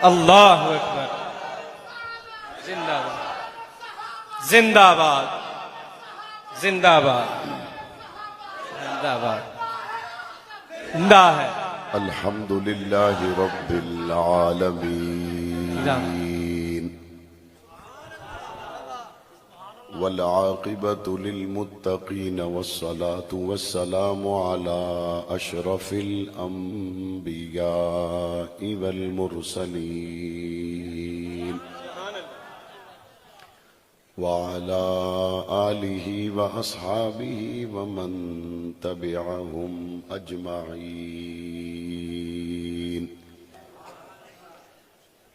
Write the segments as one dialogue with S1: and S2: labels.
S1: اللہ اکبر، زندہ باد، زندہ باد، زندہ باد، زندہ باد، زندہ ہے۔
S2: الحمد للہ رب العالمین والعاقبۃ للمتقین والصلاة والسلام علی اشرف الانبیاء والمرسلین وعلى آلہ واصحابہ ومن تبعہم اجمعین،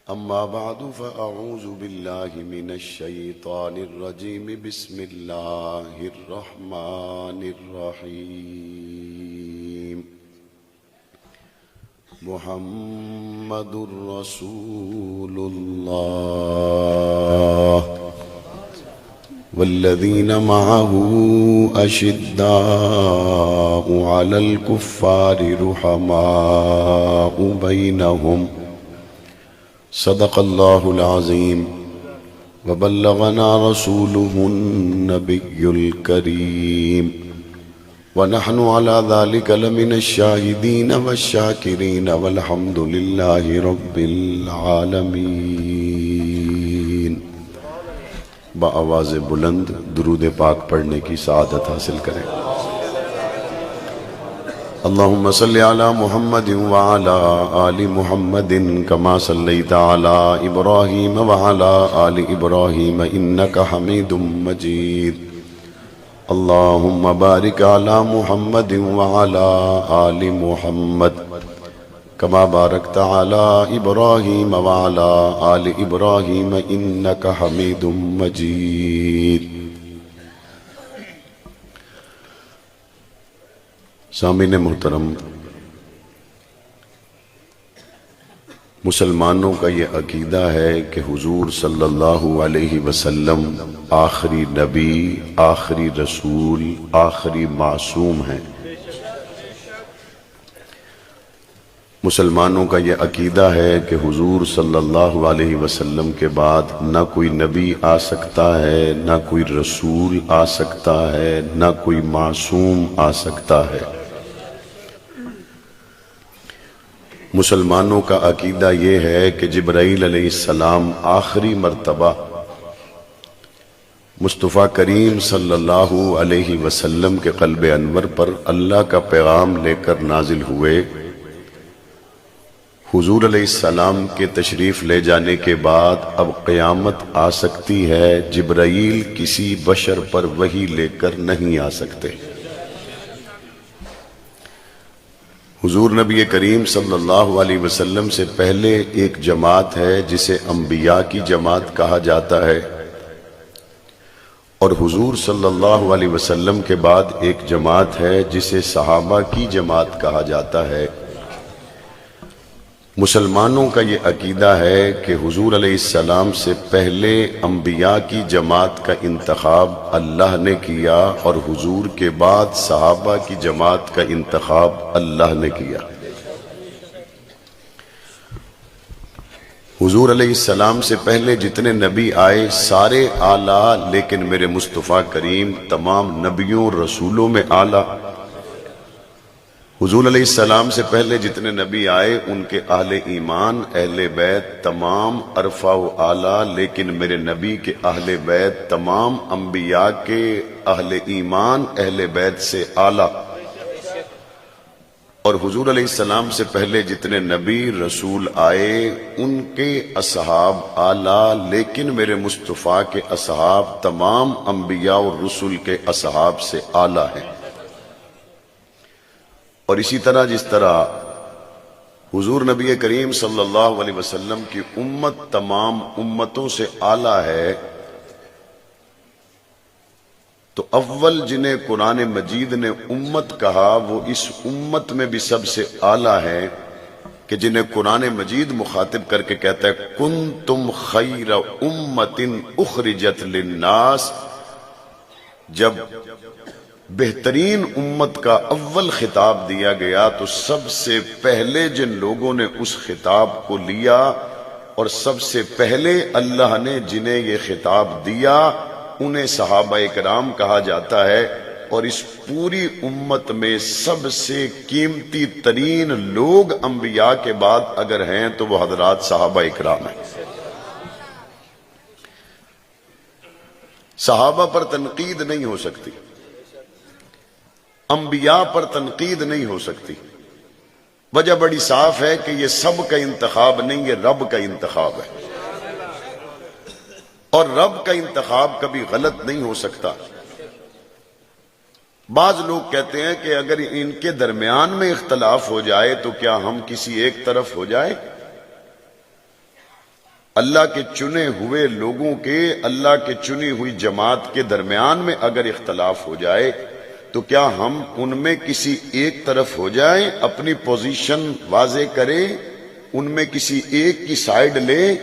S2: اما بعد فاعوذ باللہ من الشیطان الرجیم، بسم اللہ الرحمن الرحیم۔ محمد رسول اللہ والذین معه اشداء علی الکفار رحماء بینہم، صدق اللہ العظیم وبلغنا رسوله النبی الکریم، ونحن على ذلك لمن الشاہدین والشاکرین والحمد للہ رب العالمین۔ بآواز بلند درود پاک پڑھنے کی سعادت حاصل کریں۔ اللہم صلی علی محمد وعلی آل محمد کما صلیت علی ابراہیم وعلی آل ابراہیم انک حمید مجید۔ اللہم بارک علی محمد وعلی آل محمد کما بارکت علی ابراہیم وعلی آل ابراہیم انک حمید مجید۔ سامعین محترم، مسلمانوں کا یہ عقیدہ ہے کہ حضور صلی اللہ علیہ وسلم آخری نبی، آخری رسول، آخری معصوم ہیں۔ مسلمانوں کا یہ عقیدہ ہے کہ حضور صلی اللہ علیہ وسلم کے بعد نہ کوئی نبی آ سکتا ہے، نہ کوئی رسول آ سکتا ہے، نہ کوئی معصوم آ سکتا ہے۔ مسلمانوں کا عقیدہ یہ ہے کہ جبرائیل علیہ السلام آخری مرتبہ مصطفیٰ کریم صلی اللہ علیہ وسلم کے قلب انور پر اللہ کا پیغام لے کر نازل ہوئے۔ حضور علیہ السلام کے تشریف لے جانے کے بعد اب قیامت آ سکتی ہے، جبرائیل کسی بشر پر وحی لے کر نہیں آ سکتے۔ حضور نبی کریم صلی اللہ علیہ وسلم سے پہلے ایک جماعت ہے جسے انبیاء کی جماعت کہا جاتا ہے، اور حضور صلی اللہ علیہ وسلم کے بعد ایک جماعت ہے جسے صحابہ کی جماعت کہا جاتا ہے۔ مسلمانوں کا یہ عقیدہ ہے کہ حضور علیہ السلام سے پہلے انبیاء کی جماعت کا انتخاب اللہ نے کیا، اور حضور کے بعد صحابہ کی جماعت کا انتخاب اللہ نے کیا۔ حضور علیہ السلام سے پہلے جتنے نبی آئے سارے اعلیٰ، لیکن میرے مصطفیٰ کریم تمام نبیوں رسولوں میں اعلیٰ۔ حضور علیہ السلام سے پہلے جتنے نبی آئے ان کے اہل ایمان، اہل بیت تمام ارفع و اعلیٰ، لیکن میرے نبی کے اہل بیت تمام انبیاء کے اہل ایمان، اہل بیت سے اعلیٰ۔ اور حضور علیہ السلام سے پہلے جتنے نبی رسول آئے ان کے اصحاب اعلیٰ، لیکن میرے مصطفیٰ کے اصحاب تمام انبیاء اور رسول کے اصحاب سے اعلیٰ ہیں۔ اور اسی طرح جس طرح حضور نبی کریم صلی اللہ علیہ وسلم کی امت تمام امتوں سے اعلیٰ ہے، تو اول جنہیں قرآن مجید نے امت کہا وہ اس امت میں بھی سب سے اعلیٰ ہے، کہ جنہیں قرآن مجید مخاطب کر کے کہتا ہے کنتم خیر امت اخرجت للناس۔ جب بہترین امت کا اول خطاب دیا گیا تو سب سے پہلے جن لوگوں نے اس خطاب کو لیا اور سب سے پہلے اللہ نے جنہیں یہ خطاب دیا انہیں صحابہ کرام کہا جاتا ہے، اور اس پوری امت میں سب سے قیمتی ترین لوگ انبیاء کے بعد اگر ہیں تو وہ حضرات صحابہ کرام ہیں۔ صحابہ پر تنقید نہیں ہو سکتی، انبیاء پر تنقید نہیں ہو سکتی۔ وجہ بڑی صاف ہے کہ یہ سب کا انتخاب نہیں، یہ رب کا انتخاب ہے، اور رب کا انتخاب کبھی غلط نہیں ہو سکتا۔ بعض لوگ کہتے ہیں کہ اگر ان کے درمیان میں اختلاف ہو جائے تو کیا ہم کسی ایک طرف ہو جائیں؟ اللہ کے چنے ہوئے لوگوں کے، اللہ کے چنی ہوئی جماعت کے درمیان میں اگر اختلاف ہو جائے تو کیا ہم ان میں کسی ایک طرف ہو جائیں، اپنی پوزیشن واضح کریں، ان میں کسی ایک کی سائیڈ لیں؟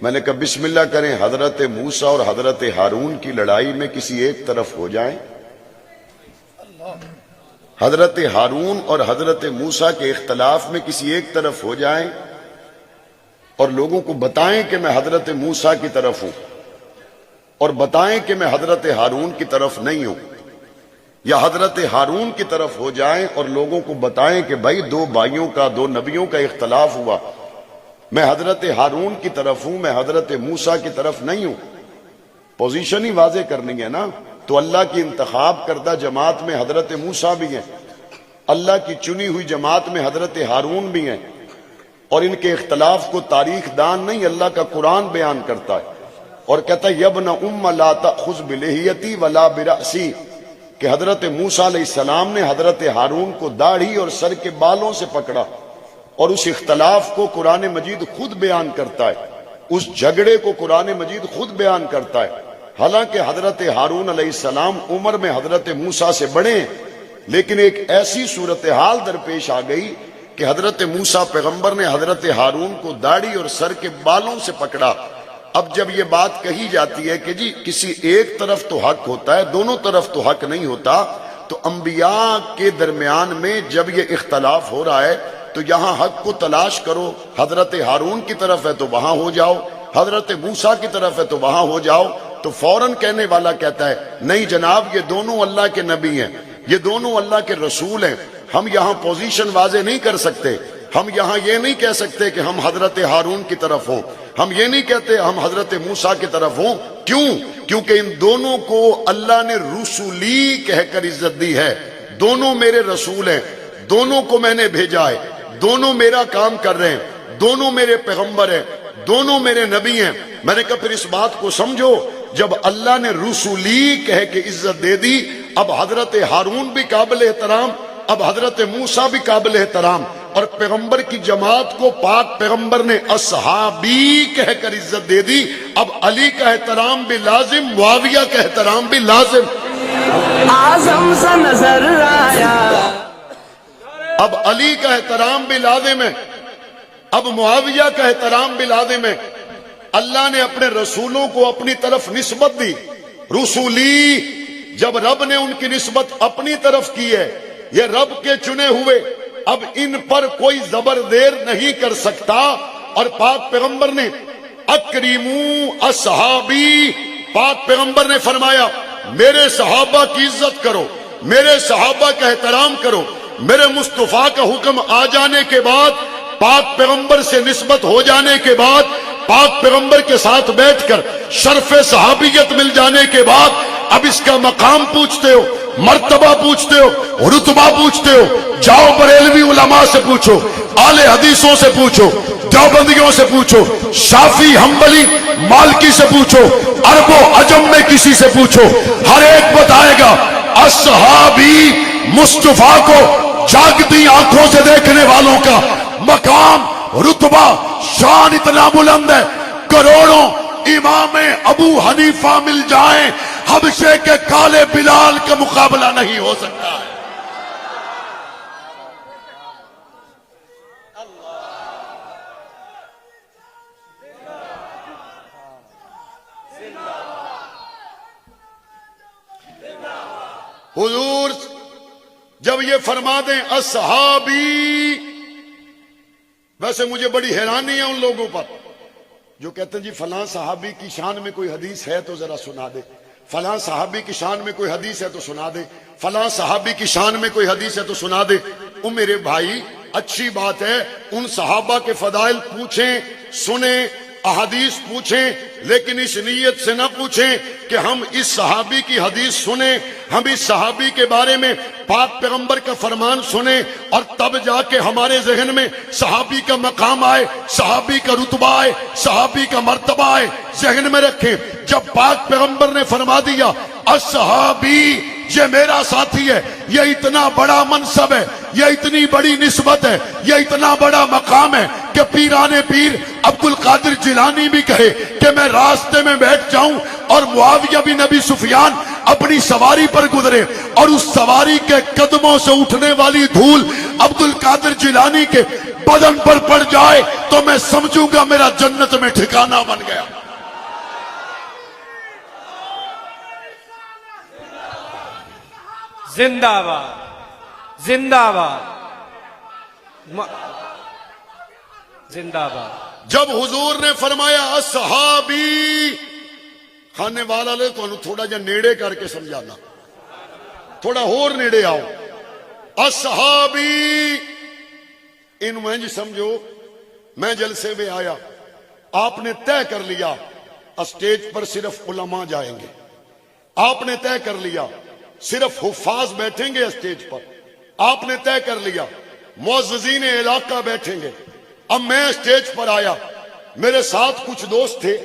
S2: میں نے کہا بسم اللہ کریں، حضرت موسیٰ اور حضرت ہارون کی لڑائی میں کسی ایک طرف ہو جائیں، حضرت ہارون اور حضرت موسیٰ کے اختلاف میں کسی ایک طرف ہو جائیں اور لوگوں کو بتائیں کہ میں حضرت موسیٰ کی طرف ہوں اور بتائیں کہ میں حضرت ہارون کی طرف نہیں ہوں، یا حضرت ہارون کی طرف ہو جائیں اور لوگوں کو بتائیں کہ بھائی دو بھائیوں کا، دو نبیوں کا اختلاف ہوا، میں حضرت ہارون کی طرف ہوں، میں حضرت موسیٰ کی طرف نہیں ہوں۔ پوزیشن ہی واضح کرنی ہے نا۔ تو اللہ کی انتخاب کردہ جماعت میں حضرت موسیٰ بھی ہیں، اللہ کی چنی ہوئی جماعت میں حضرت ہارون بھی ہیں، اور ان کے اختلاف کو تاریخ دان نہیں اللہ کا قرآن بیان کرتا ہے اور کہتا ہے یبن ام لا تأخذ بلحیتی ولا برأسی، کہ حضرت موسیٰ علیہ السلام نے حضرت ہارون کو داڑھی اور سر کے بالوں سے پکڑا، اور اس اختلاف کو قرآن مجید خود بیان کرتا ہے، اس جھگڑے کو قرآن مجید خود بیان کرتا ہے۔ حالانکہ حضرت ہارون علیہ السلام عمر میں حضرت موسیٰ سے بڑے ہیں، لیکن ایک ایسی صورتحال درپیش آ گئی کہ حضرت موسیٰ پیغمبر نے حضرت ہارون کو داڑھی اور سر کے بالوں سے پکڑا۔ اب جب یہ بات کہی جاتی ہے کہ جی کسی ایک طرف تو حق ہوتا ہے، دونوں طرف تو حق نہیں ہوتا، تو انبیاء کے درمیان میں جب یہ اختلاف ہو رہا ہے تو یہاں حق کو تلاش کرو، حضرت ہارون کی طرف ہے تو وہاں ہو جاؤ، حضرت موسیٰ کی طرف ہے تو وہاں ہو جاؤ۔ تو فوراً کہنے والا کہتا ہے نہیں جناب، یہ دونوں اللہ کے نبی ہیں، یہ دونوں اللہ کے رسول ہیں، ہم یہاں پوزیشن واضح نہیں کر سکتے، ہم یہاں یہ نہیں کہہ سکتے کہ ہم حضرت ہارون کی طرف ہوں، ہم یہ نہیں کہتے ہم حضرت موسیٰ کی طرف ہوں۔ کیوں؟ کیونکہ ان دونوں کو اللہ نے رسولی کہہ کر عزت دی ہے، دونوں میرے رسول ہیں، دونوں کو میں نے بھیجا ہے، دونوں میرا کام کر رہے ہیں، دونوں میرے پیغمبر ہیں، دونوں میرے نبی ہیں۔ میں نے کہا پھر اس بات کو سمجھو، جب اللہ نے رسولی کہہ کے عزت دے دی، اب حضرت ہارون بھی قابل احترام، اب حضرت موسیٰ بھی قابل احترام، اور پیغمبر کی جماعت کو پاک پیغمبر نے اصحابی کہہ کر عزت دے دی، اب علی کا احترام بھی لازم، معاویہ کا احترام بھی لازم۔
S3: اعظم سا نظر آیا،
S2: اب علی کا احترام بھی لازم ہے، اب معاویہ کا احترام بھی لازم ہے۔ اللہ نے اپنے رسولوں کو اپنی طرف نسبت دی، رسولی، جب رب نے ان کی نسبت اپنی طرف کی ہے، یہ رب کے چنے ہوئے، اب ان پر کوئی زبر زیر نہیں کر سکتا۔ اور پاک پیغمبر نے اکریمو اصحابی، پاک پیغمبر نے فرمایا میرے صحابہ کی عزت کرو، میرے صحابہ کا احترام کرو۔ میرے مصطفیٰ کا حکم آ جانے کے بعد، پاک پیغمبر سے نسبت ہو جانے کے بعد، پاک پیغمبر کے ساتھ بیٹھ کر شرف صحابیت مل جانے کے بعد، اب اس کا مقام پوچھتے ہو، مرتبہ پوچھتے ہو، رتبہ پوچھتے ہو، جاؤ بریلوی علماء سے پوچھو، اہل حدیثوں سے پوچھو، دیوبندیوں سے پوچھو، شافعی حنبلی مالکی سے پوچھو، عرب و عجم میں کسی سے پوچھو، ہر ایک بتائے گا اصحابی مصطفیٰ کو جاگتی آنکھوں سے دیکھنے والوں کا مقام، رتبہ، شان اتنا بلند ہے، کروڑوں امام ابو حنیفہ مل جائیں، حبشے کے کالے بلال کا مقابلہ نہیں ہو سکتا ہے۔ حضور جب یہ فرما دیں اصحابی، ویسے مجھے بڑی حیرانی ہے ان لوگوں پر جو کہتے ہیں جی فلاں صحابی کی شان میں کوئی حدیث ہے تو ذرا سنا دے، فلاں صحابی کی شان میں کوئی حدیث ہے تو سنا دے، فلاں صحابی کی شان میں کوئی حدیث ہے تو سنا دے۔ او میرے بھائی اچھی بات ہے، ان صحابہ کے فضائل پوچھیں، سنیں، احادیث پوچھیں، لیکن اس نیت سے نہ پوچھیں کہ ہم اس صحابی کی حدیث سنیں، ہم اس صحابی کے بارے میں پاک پیغمبر کا فرمان سنیں اور تب جا کے ہمارے ذہن میں صحابی کا مقام آئے، صحابی کا رتبہ آئے، صحابی کا مرتبہ آئے۔ ذہن میں رکھیں، جب پاک پیغمبر نے فرما دیا الصحابی یہ میرا ساتھی ہے، یہ اتنا بڑا منصب ہے، یہ اتنی بڑی نسبت ہے، یہ اتنا بڑا مقام ہے کہ پیران پیر عبد القادر جیلانی بھی کہے کہ میں راستے میں بیٹھ جاؤں اور معاویہ بن ابی سفیان اپنی سواری پر گزرے اور اس سواری کے قدموں سے اٹھنے والی دھول عبد القادر جیلانی کے بدن پر پڑ جائے تو میں سمجھوں گا میرا جنت میں ٹھکانہ بن گیا۔
S1: زندہ باد، زندہ باد، زندہ باد۔
S2: جب حضور نے فرمایا اصحابی، کھانے والا لے تو تھوڑا جا نیڑے کر کے سمجھانا، تھوڑا اور نیڑے آؤ۔ اصحابی ان میں جی سمجھو میں جلسے میں آیا، آپ نے طے کر لیا اسٹیج پر صرف علماء جائیں گے، آپ نے طے کر لیا صرف حفاظ بیٹھیں گے اسٹیج پر، آپ نے طے کر لیا معززین علاقہ بیٹھیں گے۔ اب میں اسٹیج پر آیا، میرے ساتھ کچھ دوست تھے،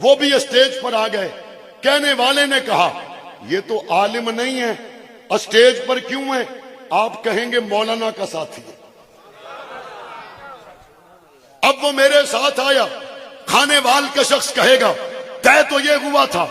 S2: وہ بھی اسٹیج پر آ گئے۔ کہنے والے نے کہا یہ تو عالم نہیں ہے، اسٹیج پر کیوں ہے؟ آپ کہیں گے مولانا کا ساتھی ہے۔ اب وہ میرے ساتھ آیا، کھانے وال کا شخص کہے گا طے تو یہ ہوا تھا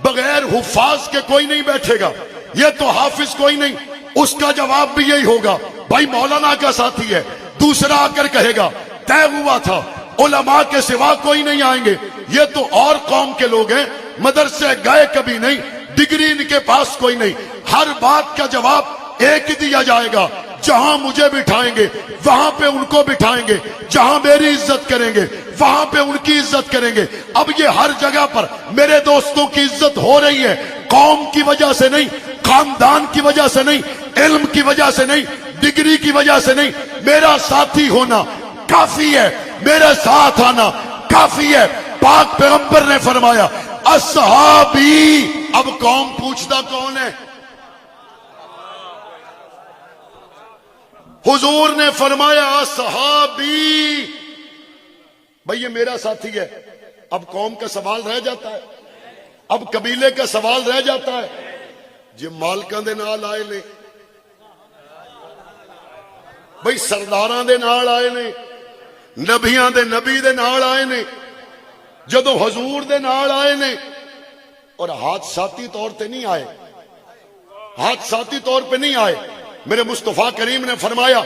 S2: بغیر حفاظ کے کوئی نہیں بیٹھے گا، یہ تو حافظ کوئی نہیں، اس کا جواب بھی یہی ہوگا بھائی مولانا کا ساتھی ہے۔ دوسرا آ کر کہے گا طے ہوا تھا علماء کے سوا کوئی نہیں آئیں گے، یہ تو اور قوم کے لوگ ہیں، مدرسے گئے کبھی نہیں، ڈگری ان کے پاس کوئی نہیں۔ ہر بات کا جواب ایک ہی دیا جائے گا، جہاں مجھے بٹھائیں گے وہاں پہ ان کو بٹھائیں گے، جہاں میری عزت کریں گے وہاں پہ ان کی عزت کریں گے۔ اب یہ ہر جگہ پر میرے دوستوں کی عزت ہو رہی ہے، قوم کی وجہ سے نہیں، خاندان کی وجہ سے نہیں، علم کی وجہ سے نہیں، ڈگری کی وجہ سے نہیں۔ میرا ساتھی ہونا کافی ہے، میرے ساتھ آنا کافی ہے۔ پاک پیغمبر نے فرمایا اصحابی، اب قوم پوچھتا کون ہے؟ حضور نے فرمایا اصحابی، بھئی یہ میرا ساتھی ہے۔ اب قوم کا سوال رہ جاتا ہے، اب قبیلے کا سوال رہ جاتا ہے، جی مالکاں دے نال آئے نے، بھئی سرداراں دے نال آئے نے، نبیاں دے نبی دے نال آئے نے، جدو حضور دے نال آئے نے، اور حادثاتی طور پہ نہیں آئے، حادثاتی طور پہ نہیں آئے۔ میرے مصطفیٰ کریم نے فرمایا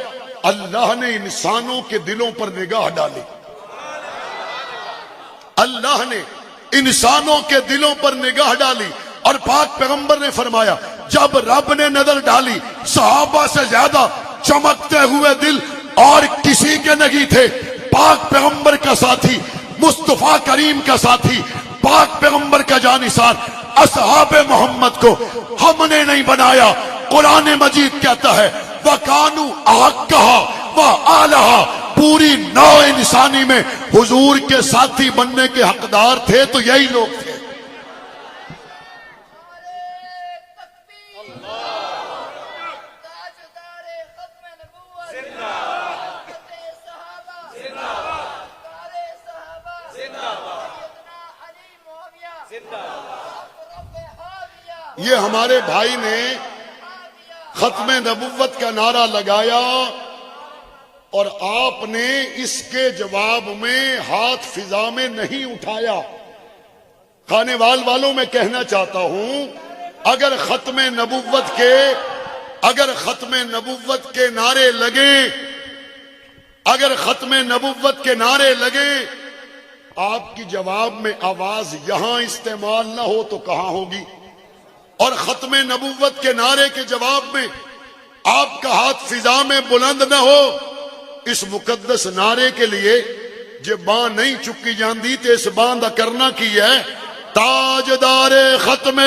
S2: اللہ نے انسانوں کے دلوں پر نگاہ ڈالی، اللہ نے انسانوں کے دلوں پر نگاہ ڈالی، اور پاک پیغمبر نے فرمایا جب رب نے نظر ڈالی صحابہ سے زیادہ چمکتے ہوئے دل اور کسی کے نہیں تھے۔ پاک پیغمبر کا ساتھی، مصطفیٰ کریم کا ساتھی، پاک پیغمبر کا جانثار اصحاب محمد کو ہم نے نہیں بنایا۔ قرآن مجید کہتا ہے وَكَانُوا أَحَقَّهَا وَأَعْلَهَا، پوری نوع انسانی میں حضور کے ساتھی بننے کے حقدار تھے تو یہی لوگ تھے۔ یہ ہمارے بھائی نے ختم نبوت کا نعرہ لگایا اور آپ نے اس کے جواب میں ہاتھ فضا میں نہیں اٹھایا۔ کھانے والوں میں کہنا چاہتا ہوں اگر ختم نبوت کے نعرے لگیں، اگر ختم نبوت کے نعرے لگیں، آپ کی جواب میں آواز یہاں استعمال نہ ہو تو کہاں ہوگی؟ اور ختم نبوت کے نعرے کے جواب میں آپ کا ہاتھ فضا میں بلند نہ ہو، اس مقدس نعرے کے لیے ਜੇ ਬਾਂਹ ਨਹੀਂ ਚੁੱਕੀ ਜਾਂਦੀ ਤੇ ਇਸ ਬਾਂਹ ਦਾ ਕਰਨਾ ਕੀ ਹੈ? ਤਾਜਦਾਰ ਖਤਮ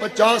S2: 50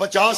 S2: 50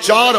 S2: 4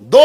S2: 2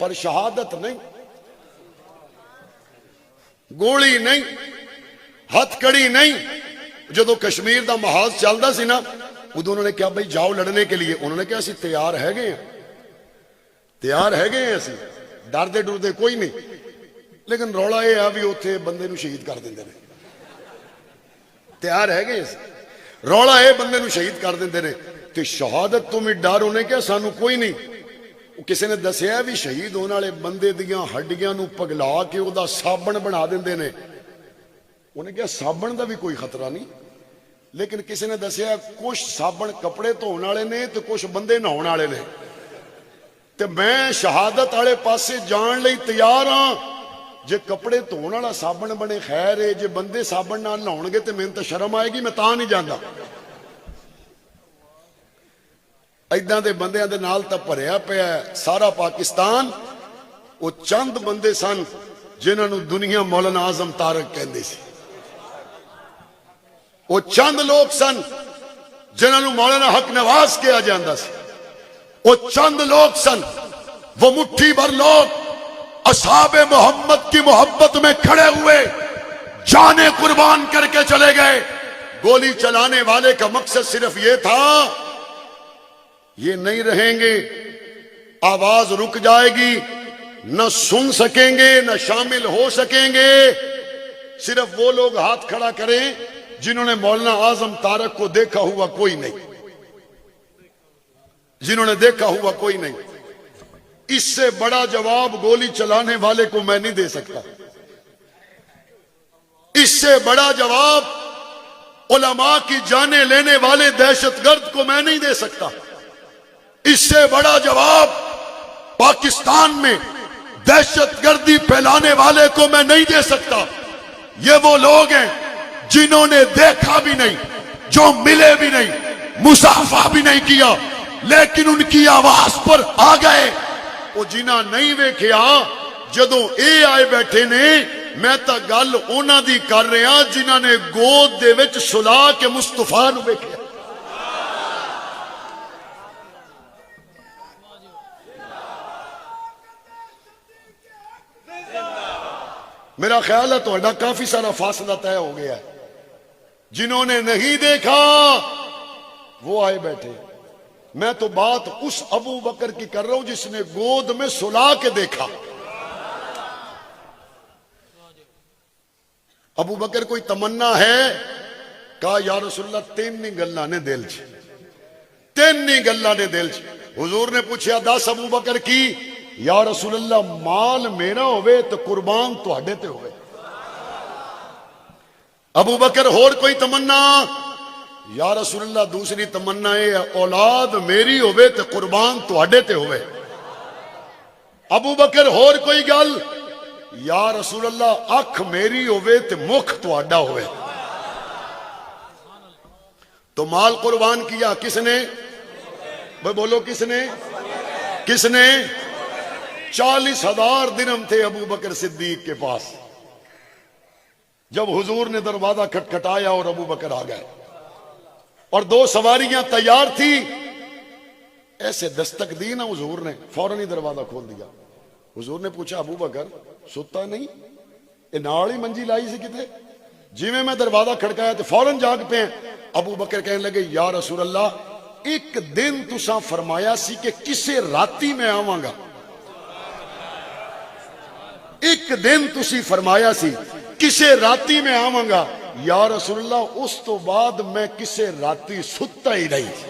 S2: پر شہادت نہیں، گولی نہیں، ہتھ کڑی نہیں۔ جدو کشمیر دا محاذ چلدا سی نا، ادو انہوں نے کہا بھائی جاؤ لڑنے کے لیے، انہوں نے کہا اسی تیار ہے گئے ہیں، تیار ہے گئے ہیں، اسی ڈر دے ڈر دے کوئی نہیں، لیکن رولا یہ ہے بھی اوتھے بندے نو شہید کر دیندے نے، تیار ہے گئے ہیں، رولا یہ بندے نو شہید کر دیندے نے۔ تے شہادت تو بھی ڈر، انہیں کہا سانو کوئی نہیں۔ کسی نے دسیا بھی شہید ہونے والے بندے دیاں ہڈیاں نو پگلا کے او دا صابن بنا دیندے نے، انہیں کہا صابن دا بھی کوئی خطرہ نہیں، لیکن کسی نے دسیا کچھ صابن کپڑے دھونے والے نے تے کچھ بندے نہاؤن والے نے، تے میں شہادت والے پاسے جان لئی تیار ہاں۔ جے کپڑے دھونے والا صابن بنے خیر ہے، جے بندے صابن نال نہاؤن گے تے مینوں تے شرم آئے گی، میں تاں نہیں جاندا۔ ایداں دے بندیاں دے نال تے بھریا پیا سارا پاکستان۔ وہ چند بندے سن جنہاں نو دنیا مولانا اعظم تارک کہندے سی، وہ چند لوگ سن جنہاں نو مولانا حق نواز کہا جاندا سی، وہ چند لوگ سن، وہ مٹھی بھر لوگ اصحاب محمد کی محبت میں کھڑے ہوئے، جانیں قربان کر کے چلے گئے۔ گولی چلانے والے کا مقصد صرف یہ تھا یہ نہیں رہیں گے، آواز رک جائے گی، نہ سن سکیں گے نہ شامل ہو سکیں گے۔ صرف وہ لوگ ہاتھ کھڑا کریں جنہوں نے مولانا اعظم تارک کو دیکھا ہوا کوئی نہیں، جنہوں نے دیکھا ہوا کوئی نہیں۔ اس سے بڑا جواب گولی چلانے والے کو میں نہیں دے سکتا، اس سے بڑا جواب علماء کی جانیں لینے والے دہشت گرد کو میں نہیں دے سکتا، اس سے بڑا جواب پاکستان میں دہشت گردی پھیلانے والے کو میں نہیں دے سکتا۔ یہ وہ لوگ ہیں جنہوں نے دیکھا بھی نہیں، جو ملے بھی نہیں، مصافحہ بھی نہیں کیا، لیکن ان کی آواز پر آ گئے۔ وہ جنہاں نہیں ویکھیا جدوں اے آئے بیٹھے نے، میں تا گل انہاں دی کر رہا جنہاں نے گود دے وچ سلا کے مصطفیٰ نو ویکھیا۔ میرا خیال ہے تہاڈا کافی سارا فاصلہ طے ہو گیا ہے۔ جنہوں نے نہیں دیکھا وہ آئے بیٹھے۔ میں تو بات اس ابو بکر کی کر رہا ہوں جس نے گود میں سلا کے دیکھا۔ ابو بکر کوئی تمنا ہے؟ کہا یا رسول اللہ تین نہیں گلاں نے دل چ، تین نہیں گلاں نے دل چ۔ حضور نے پوچھا 10 ابو بکر کی؟ یا رسول اللہ مال میرا ہوئے تو قربان تواڈے تے ہوئے۔ ابو بکر اور کوئی تمنا؟ یا رسول اللہ دوسری تمنا ہے اولاد میری ہوئے تے قربان تواڈے تے ہوئے۔ ابو بکر اور کوئی گل؟ یا رسول اللہ اکھ میری ہوئے تے مکھ تواڈا ہوئے۔ تو مال قربان کیا کس نے؟ بھائی بولو کس نے؟ کس نے؟ 40,000 درہم تھے ابو بکر صدیق کے پاس۔ جب حضور نے دروازہ کھٹکھٹایا اور ابو بکر آ گئے اور 2 سواریاں تیار تھی، ایسے دستک دی نا حضور نے، فوراً ہی دروازہ کھول دیا۔ حضور نے پوچھا ابو بکر ستا نہیں؟ یہ نال ہی منجی لائی سی کتے؟ جی میں دروازہ کھڑکایا تو فوراً جاگ پہ ہیں۔ ابو بکر کہنے لگے یا رسول اللہ ایک دن تساں فرمایا سی کہ کسے راتی میں آواں گا، ایک دن تسی فرمایا سی کسے راتی میں آواں گا، یا رسول اللہ اس تو بعد میں کسے راتی ستا ہی نہیں۔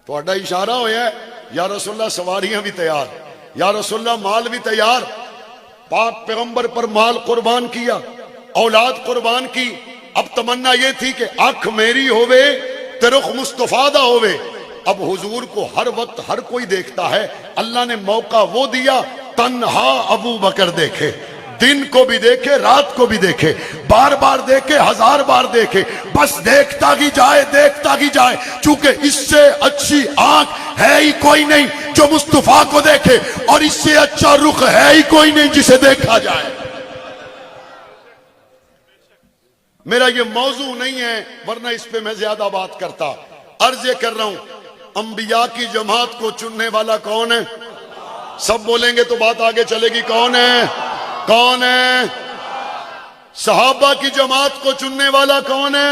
S2: تو اڈا اشارہ ہویا ہے یا رسول اللہ سواریاں بھی تیار، یا رسول اللہ مال بھی تیار۔ پاک پیغمبر پر مال قربان کیا، اولاد قربان کی۔ اب تمنا یہ تھی کہ آنکھ میری ہوئے تے رخ مصطفیٰ دا ہوئے۔ اب حضور کو ہر وقت ہر کوئی دیکھتا ہے، اللہ نے موقع وہ دیا تنہا ابو بکر دیکھے، دن کو بھی دیکھے رات کو بھی دیکھے، بار بار دیکھے 1000 بار دیکھے، بس دیکھتا ہی جائے دیکھتا ہی جائے، چونکہ اس سے اچھی آنکھ ہے ہی کوئی نہیں جو مصطفیٰ کو دیکھے، اور اس سے اچھا رخ ہے ہی کوئی نہیں جسے دیکھا جائے۔ میرا یہ موضوع نہیں ہے ورنہ اس پہ میں زیادہ بات کرتا، عرض یہ کر رہا ہوں انبیاء کی جماعت کو چننے والا کون ہے؟ سب بولیں گے تو بات آگے چلے گی. کون ہے؟ کون ہے؟ صحابہ کی جماعت کو چننے والا کون ہے؟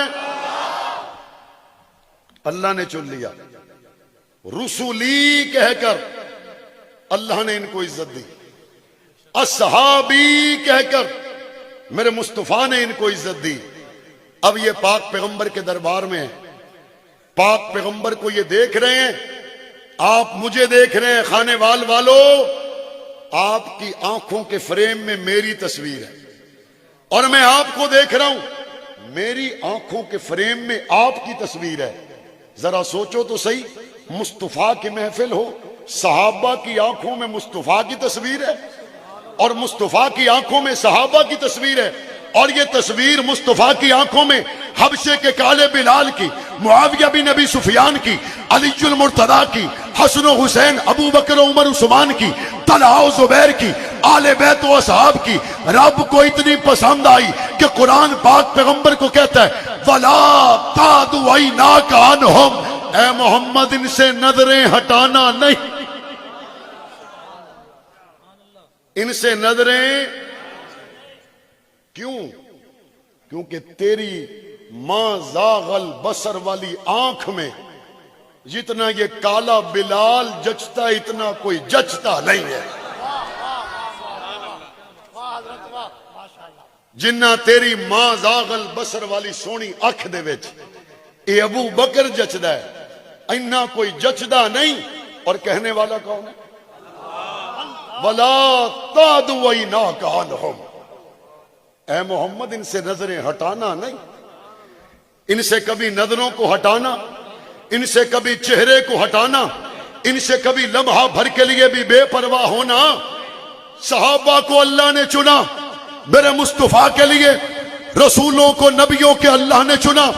S2: اللہ نے چن لیا. رسولی کہہ کر اللہ نے ان کو عزت دی. اصحابی کہہ کر میرے مصطفیٰ نے ان کو عزت دی. اب یہ پاک پیغمبر کے دربار میں ہے. پاک پیغمبر کو یہ دیکھ رہے ہیں, آپ مجھے دیکھ رہے ہیں. خانے والو, آپ کی آنکھوں کے فریم میں میری تصویر ہے اور میں آپ کو دیکھ رہا ہوں. میری آنکھوں کے فریم میں آپ کی تصویر ہے. ذرا سوچو تو صحیح, مصطفیٰ کی محفل ہو, صحابہ کی آنکھوں میں مصطفیٰ کی تصویر ہے اور مصطفیٰ کی آنکھوں میں صحابہ کی تصویر ہے, اور یہ تصویر مصطفیٰ کی آنکھوں میں حبشے کے کالے بلال کی, معاویہ بن ابی سفیان کی, علی المرتضیٰ کی, حسن و حسین, ابو بکر و عمر عثمان کی, طلحہ و زبیر کی, آل بیت و اصحاب کی رب کو اتنی پسند آئی کہ قرآن پاک پیغمبر کو کہتا ہے وَلَا تَعْدُ عَيْنَاكَ عَنْهُمْ, اے محمد ان سے نظریں ہٹانا نہیں, ان سے نظریں. کیوں؟ کیونکہ تیری ماں زاغ البصر والی آنکھ میں جتنا یہ کالا بلال جچتا اتنا کوئی جچتا نہیں ہے. جنہ تیری ماں زاغ البصر والی سونی اکھ دے وچ اے ابو بکر جچدا ہے, اینا کوئی جچدا نہیں. اور کہنے والا کون ہے؟ وَلَا تَعْدُ عَيْنَاكَ عَنْهُمْ, اے محمد ان سے نظریں ہٹانا نہیں. ان سے کبھی نظروں کو ہٹانا, ان سے کبھی چہرے کو ہٹانا, ان سے کبھی لمحہ بھر کے لیے بھی بے پرواہ ہونا. صحابہ کو اللہ نے چنا میرے مصطفیٰ کے لیے, رسولوں کو نبیوں کے اللہ نے چنا.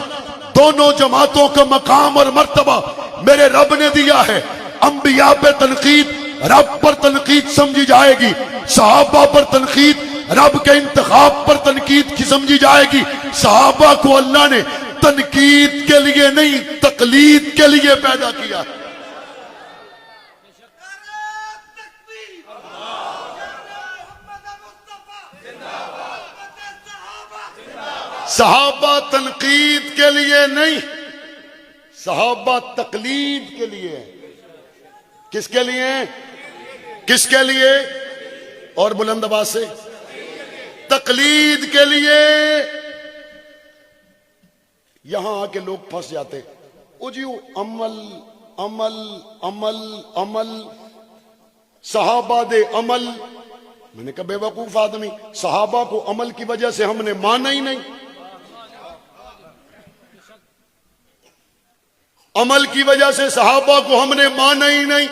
S2: دونوں جماعتوں کا مقام اور مرتبہ میرے رب نے دیا ہے. انبیاء پہ تنقید رب پر تنقید سمجھی جائے گی, صحابہ پر تنقید رب کے انتخاب پر تنقید کی سمجھی جائے گی. صحابہ کو اللہ نے تنقید کے لیے نہیں تقلید کے لیے پیدا کیا. صحابہ تنقید کے لیے نہیں, صحابہ تقلید کے لیے. کس کے لیے؟ کس کے لیے؟ اور بلند آواز سے تقلید کے لیے. یہاں آ کے لوگ پھنس جاتے, او جی عمل عمل عمل عمل, صحابہ دے عمل. میں نے کہا بے وقوف آدمی, صحابہ کو عمل کی وجہ سے ہم نے مانا ہی نہیں, عمل کی وجہ سے صحابہ کو ہم نے مانا ہی نہیں.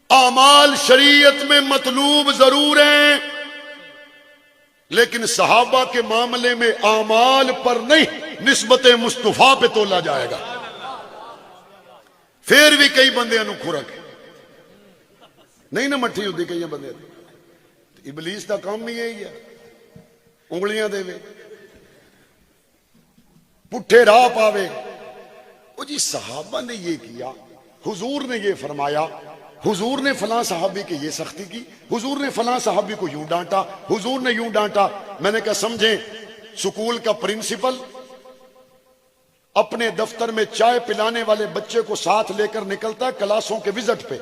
S2: اعمال شریعت میں مطلوب ضرور ہیں لیکن صحابہ کے معاملے میں اعمال پر نہیں, نسبت مصطفیٰ پہ تولا جائے گا. پھر بھی کئی بندے انو کھرک نہیں نہ مٹھی ہوتی کئی بندے. ابلیس کا کام بھی یہی ہے, انگلیاں دے وے, پٹھے راہ پاوے. او جی صحابہ نے یہ کیا, حضور نے یہ فرمایا, حضور نے فلاں صحابی کی یہ سختی کی, حضور نے فلاں صحابی کو یوں ڈانٹا, حضور نے یوں ڈانٹا. میں نے کہا سمجھیں, سکول کا پرنسپل اپنے دفتر میں چائے پلانے والے بچے کو ساتھ لے کر نکلتا ہے کلاسوں کے وزٹ پہ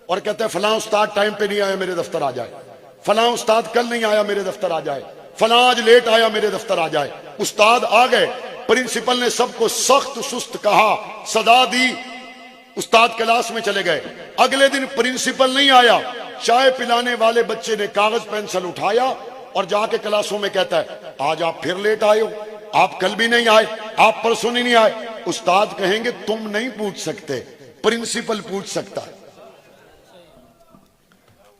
S2: اور کہتا ہے فلاں استاد ٹائم پہ نہیں آیا میرے دفتر آ جائے, فلاں استاد کل نہیں آیا میرے دفتر آ جائے, فلاں آج لیٹ آیا میرے دفتر آ جائے. استاد آ گئے, پرنسپل نے سب کو سخت سست کہا, صدا دی, استاد کلاس میں چلے گئے. اگلے دن پرنسپل نہیں آیا, چائے پلانے والے بچے نے کاغذ پینسل اٹھایا اور جا کے کلاسوں میں کہتا ہے آج آپ پھر لیٹ آئے ہو, آپ کل بھی نہیں آئے, آپ پرسوں نہیں آئے. استاد کہیں گے تم نہیں پوچھ سکتے, پرنسپل پوچھ سکتا ہے.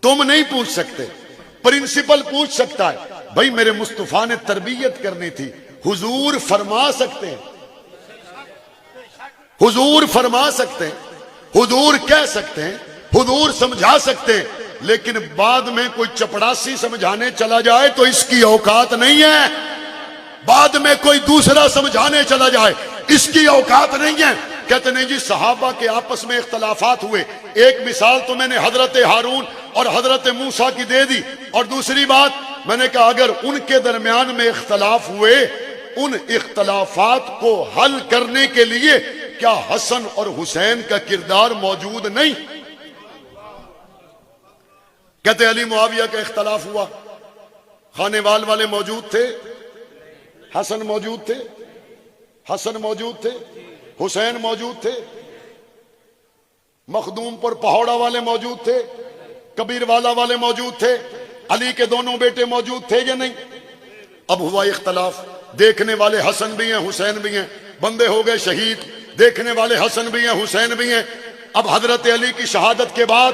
S2: تم نہیں پوچھ سکتے, پرنسپل پوچھ سکتا ہے. بھائی میرے مصطفیٰ نے تربیت کرنی تھی, حضور فرما سکتے ہیں, حضور فرما سکتے ہیں, حضور کہہ سکتے ہیں, حضور سمجھا سکتے ہیں, لیکن بعد میں کوئی چپڑاسی سمجھانے چلا جائے تو اس کی اوقات نہیں ہے. بعد میں کوئی دوسرا سمجھانے چلا جائے اس کی اوقات نہیں ہے. کہتے نہیں جی صحابہ کے آپس میں اختلافات ہوئے، ایک مثال تو میں نے حضرت ہارون اور حضرت موسیٰ کی دے دی، اور دوسری بات میں نے کہا اگر ان کے درمیان میں اختلاف ہوئے، ان اختلافات کو حل کرنے کے لیے کیا حسن اور حسین کا کردار موجود نہیں؟ کہتے علی معاویہ کا اختلاف ہوا، خانے وال والے موجود تھے، حسن موجود تھے، حسن موجود تھے، حسین موجود تھے، مخدوم پر پہاڑا والے موجود تھے، کبیر والا والے موجود تھے، علی کے دونوں بیٹے موجود تھے یا نہیں؟ اب ہوا اختلاف، دیکھنے والے حسن بھی ہیں حسین بھی ہیں، بندے ہو گئے شہید، دیکھنے والے حسن بھی ہیں حسین بھی ہیں۔ اب حضرت علی کی شہادت کے بعد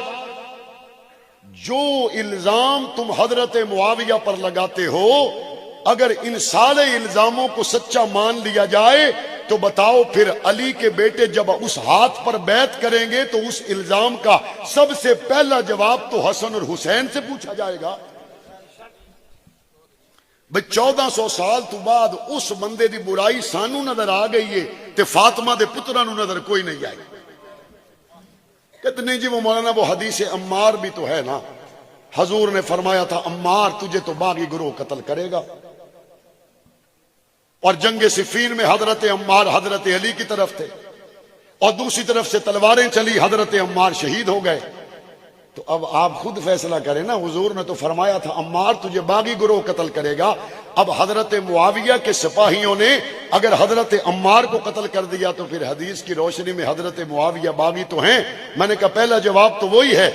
S2: جو الزام تم حضرت معاویہ پر لگاتے ہو، اگر ان سارے الزاموں کو سچا مان لیا جائے تو بتاؤ پھر علی کے بیٹے جب اس ہاتھ پر بیعت کریں گے تو اس الزام کا سب سے پہلا جواب تو حسن اور حسین سے پوچھا جائے گا۔ بھئی 1400 سال تو بعد اس بندے دی برائی سانو نظر آ گئی ہے تے فاطمہ دے پترہ نو نظر کوئی نہیں آئی۔ کہتے نہیں جی وہ مولانا وہ حدیث عمار بھی تو ہے نا، حضور نے فرمایا تھا عمار تجھے تو باغی گروہ قتل کرے گا، اور جنگ صفین میں حضرت عمار حضرت علی کی طرف تھے، اور دوسری طرف سے تلواریں چلی، حضرت عمار شہید ہو گئے۔ تو اب آپ خود فیصلہ کریں نا، حضور نے تو فرمایا تھا عمار تجھے باغی گروہ قتل کرے گا، اب حضرت معاویہ کے سپاہیوں نے اگر حضرت عمار کو قتل کر دیا تو پھر حدیث کی روشنی میں حضرت معاویہ باغی تو ہیں؟ میں نے کہا پہلا جواب تو وہی ہے،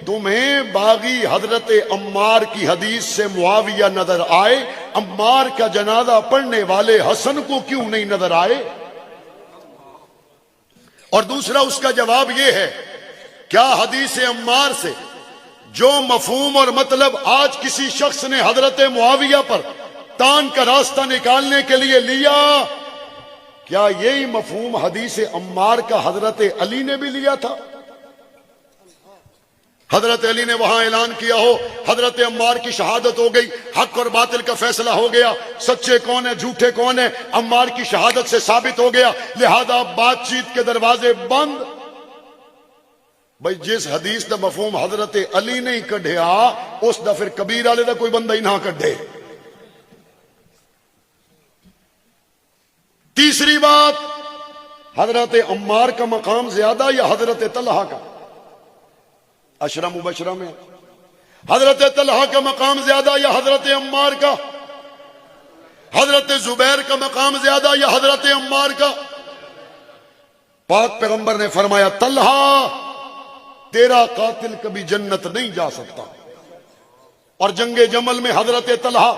S2: تمہیں باغی حضرت عمار کی حدیث سے معاویہ نظر آئے، عمار کا جنازہ پڑھنے والے حسن کو کیوں نہیں نظر آئے؟ اور دوسرا اس کا جواب یہ ہے، کیا حدیث عمار سے جو مفہوم اور مطلب آج کسی شخص نے حضرت معاویہ پر تان کا راستہ نکالنے کے لیے لیا، کیا یہی مفہوم حدیث عمار کا حضرت علی نے بھی لیا تھا؟ حضرت علی نے وہاں اعلان کیا ہو حضرت عمار کی شہادت ہو گئی، حق اور باطل کا فیصلہ ہو گیا، سچے کون ہیں جھوٹے کون ہیں عمار کی شہادت سے ثابت ہو گیا، لہذا بات چیت کے دروازے بند۔ بھئی جس حدیث دا مفہوم حضرت علی نہیں کڈھیا اس دا پھر کبیر والے دا کوئی بندہ ہی نہ کڈھے۔ تیسری بات، حضرت عمار کا مقام زیادہ یا حضرت طلحہ کا؟ عشرہ مبشرہ میں حضرت طلحہ کا مقام زیادہ یا حضرت عمار کا؟ حضرت زبیر کا مقام زیادہ یا حضرت عمار کا؟ پاک پیغمبر نے فرمایا طلحہ تیرا قاتل کبھی جنت نہیں جا سکتا، اور جنگ جمل میں حضرت طلحہ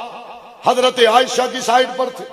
S2: حضرت عائشہ کی سائیڈ پر تھے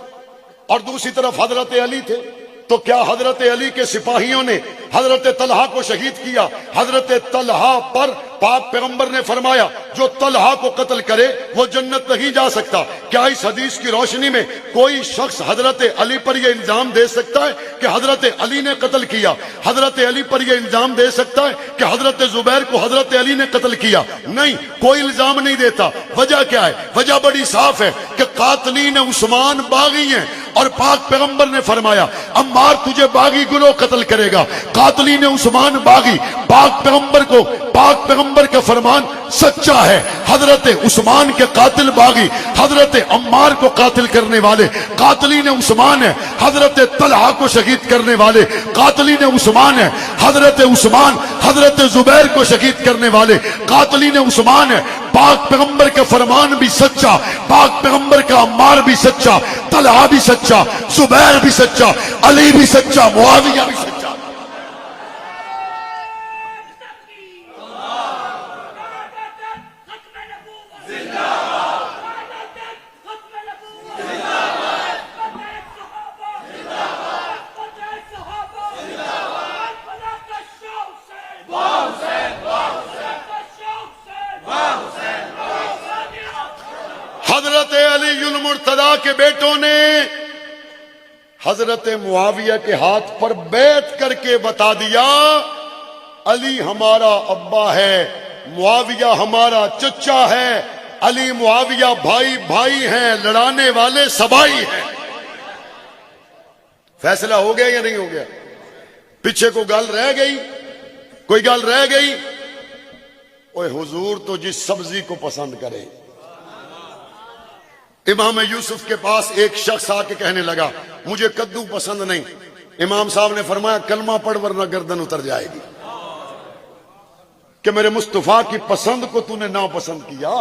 S2: اور دوسری طرف حضرت علی تھے، تو کیا حضرت علی کے سپاہیوں نے حضرت طلحہ کو شہید کیا؟ حضرت طلحہ پر پاک پیغمبر نے فرمایا جو طلحہ کو قتل کرے وہ جنت نہیں جا سکتا۔ کیا اس حدیث کی روشنی میں کوئی شخص حضرت علی پر یہ الزام دے سکتا ہے کہ حضرت علی نے قتل کیا؟ حضرت علی پر یہ الزام دے سکتا ہے کہ حضرت زبیر کو حضرت علی نے قتل کیا؟ نہیں، کوئی الزام نہیں دیتا۔ وجہ کیا ہے؟ وجہ بڑی صاف ہے کہ قاتلین عثمان باغی ہیں، اور پاک پیغمبر نے فرمایا عمار تجھے باغی گروہ قتل کرے گا، قاتلین عثمان باغی۔ پاک پیغمبر کا فرمان سچا ہے، حضرت عثمان کے قاتل باغی، حضرت عمار کو قاتل کرنے والے قاتلین عثمان ہیں، حضرت طلحہ کو شہید کرنے والے قاتلین عثمان ہیں، حضرت عثمان حضرت زبیر کو شہید کرنے والے قاتلین عثمان ہیں۔ پاک پیغمبر کا فرمان بھی سچا، پاک پیغمبر کا عمار بھی سچا، طلحہ بھی سچا، زبیر بھی سچا، علی بھی سچا، معاویہ بھی سچا۔ حضرت علی المرتضیٰ کے بیٹوں نے حضرت معاویہ کے ہاتھ پر بیعت کر کے بتا دیا علی ہمارا ابا ہے، معاویہ ہمارا چچا ہے، علی معاویہ بھائی بھائی ہیں، لڑانے والے سبائی ہیں۔ فیصلہ ہو گیا یا نہیں ہو گیا؟ پیچھے کوئی گل رہ گئی؟ کوئی گل رہ گئی؟ اوے حضور تو جس سبزی کو پسند کرے. امام یوسف کے پاس ایک شخص آ کے کہنے لگا مجھے کدو پسند نہیں. امام صاحب نے فرمایا کلمہ پڑھ ورنہ گردن اتر جائے گی کہ میرے مصطفیٰ کی پسند کو تو نے ناپسند کیا.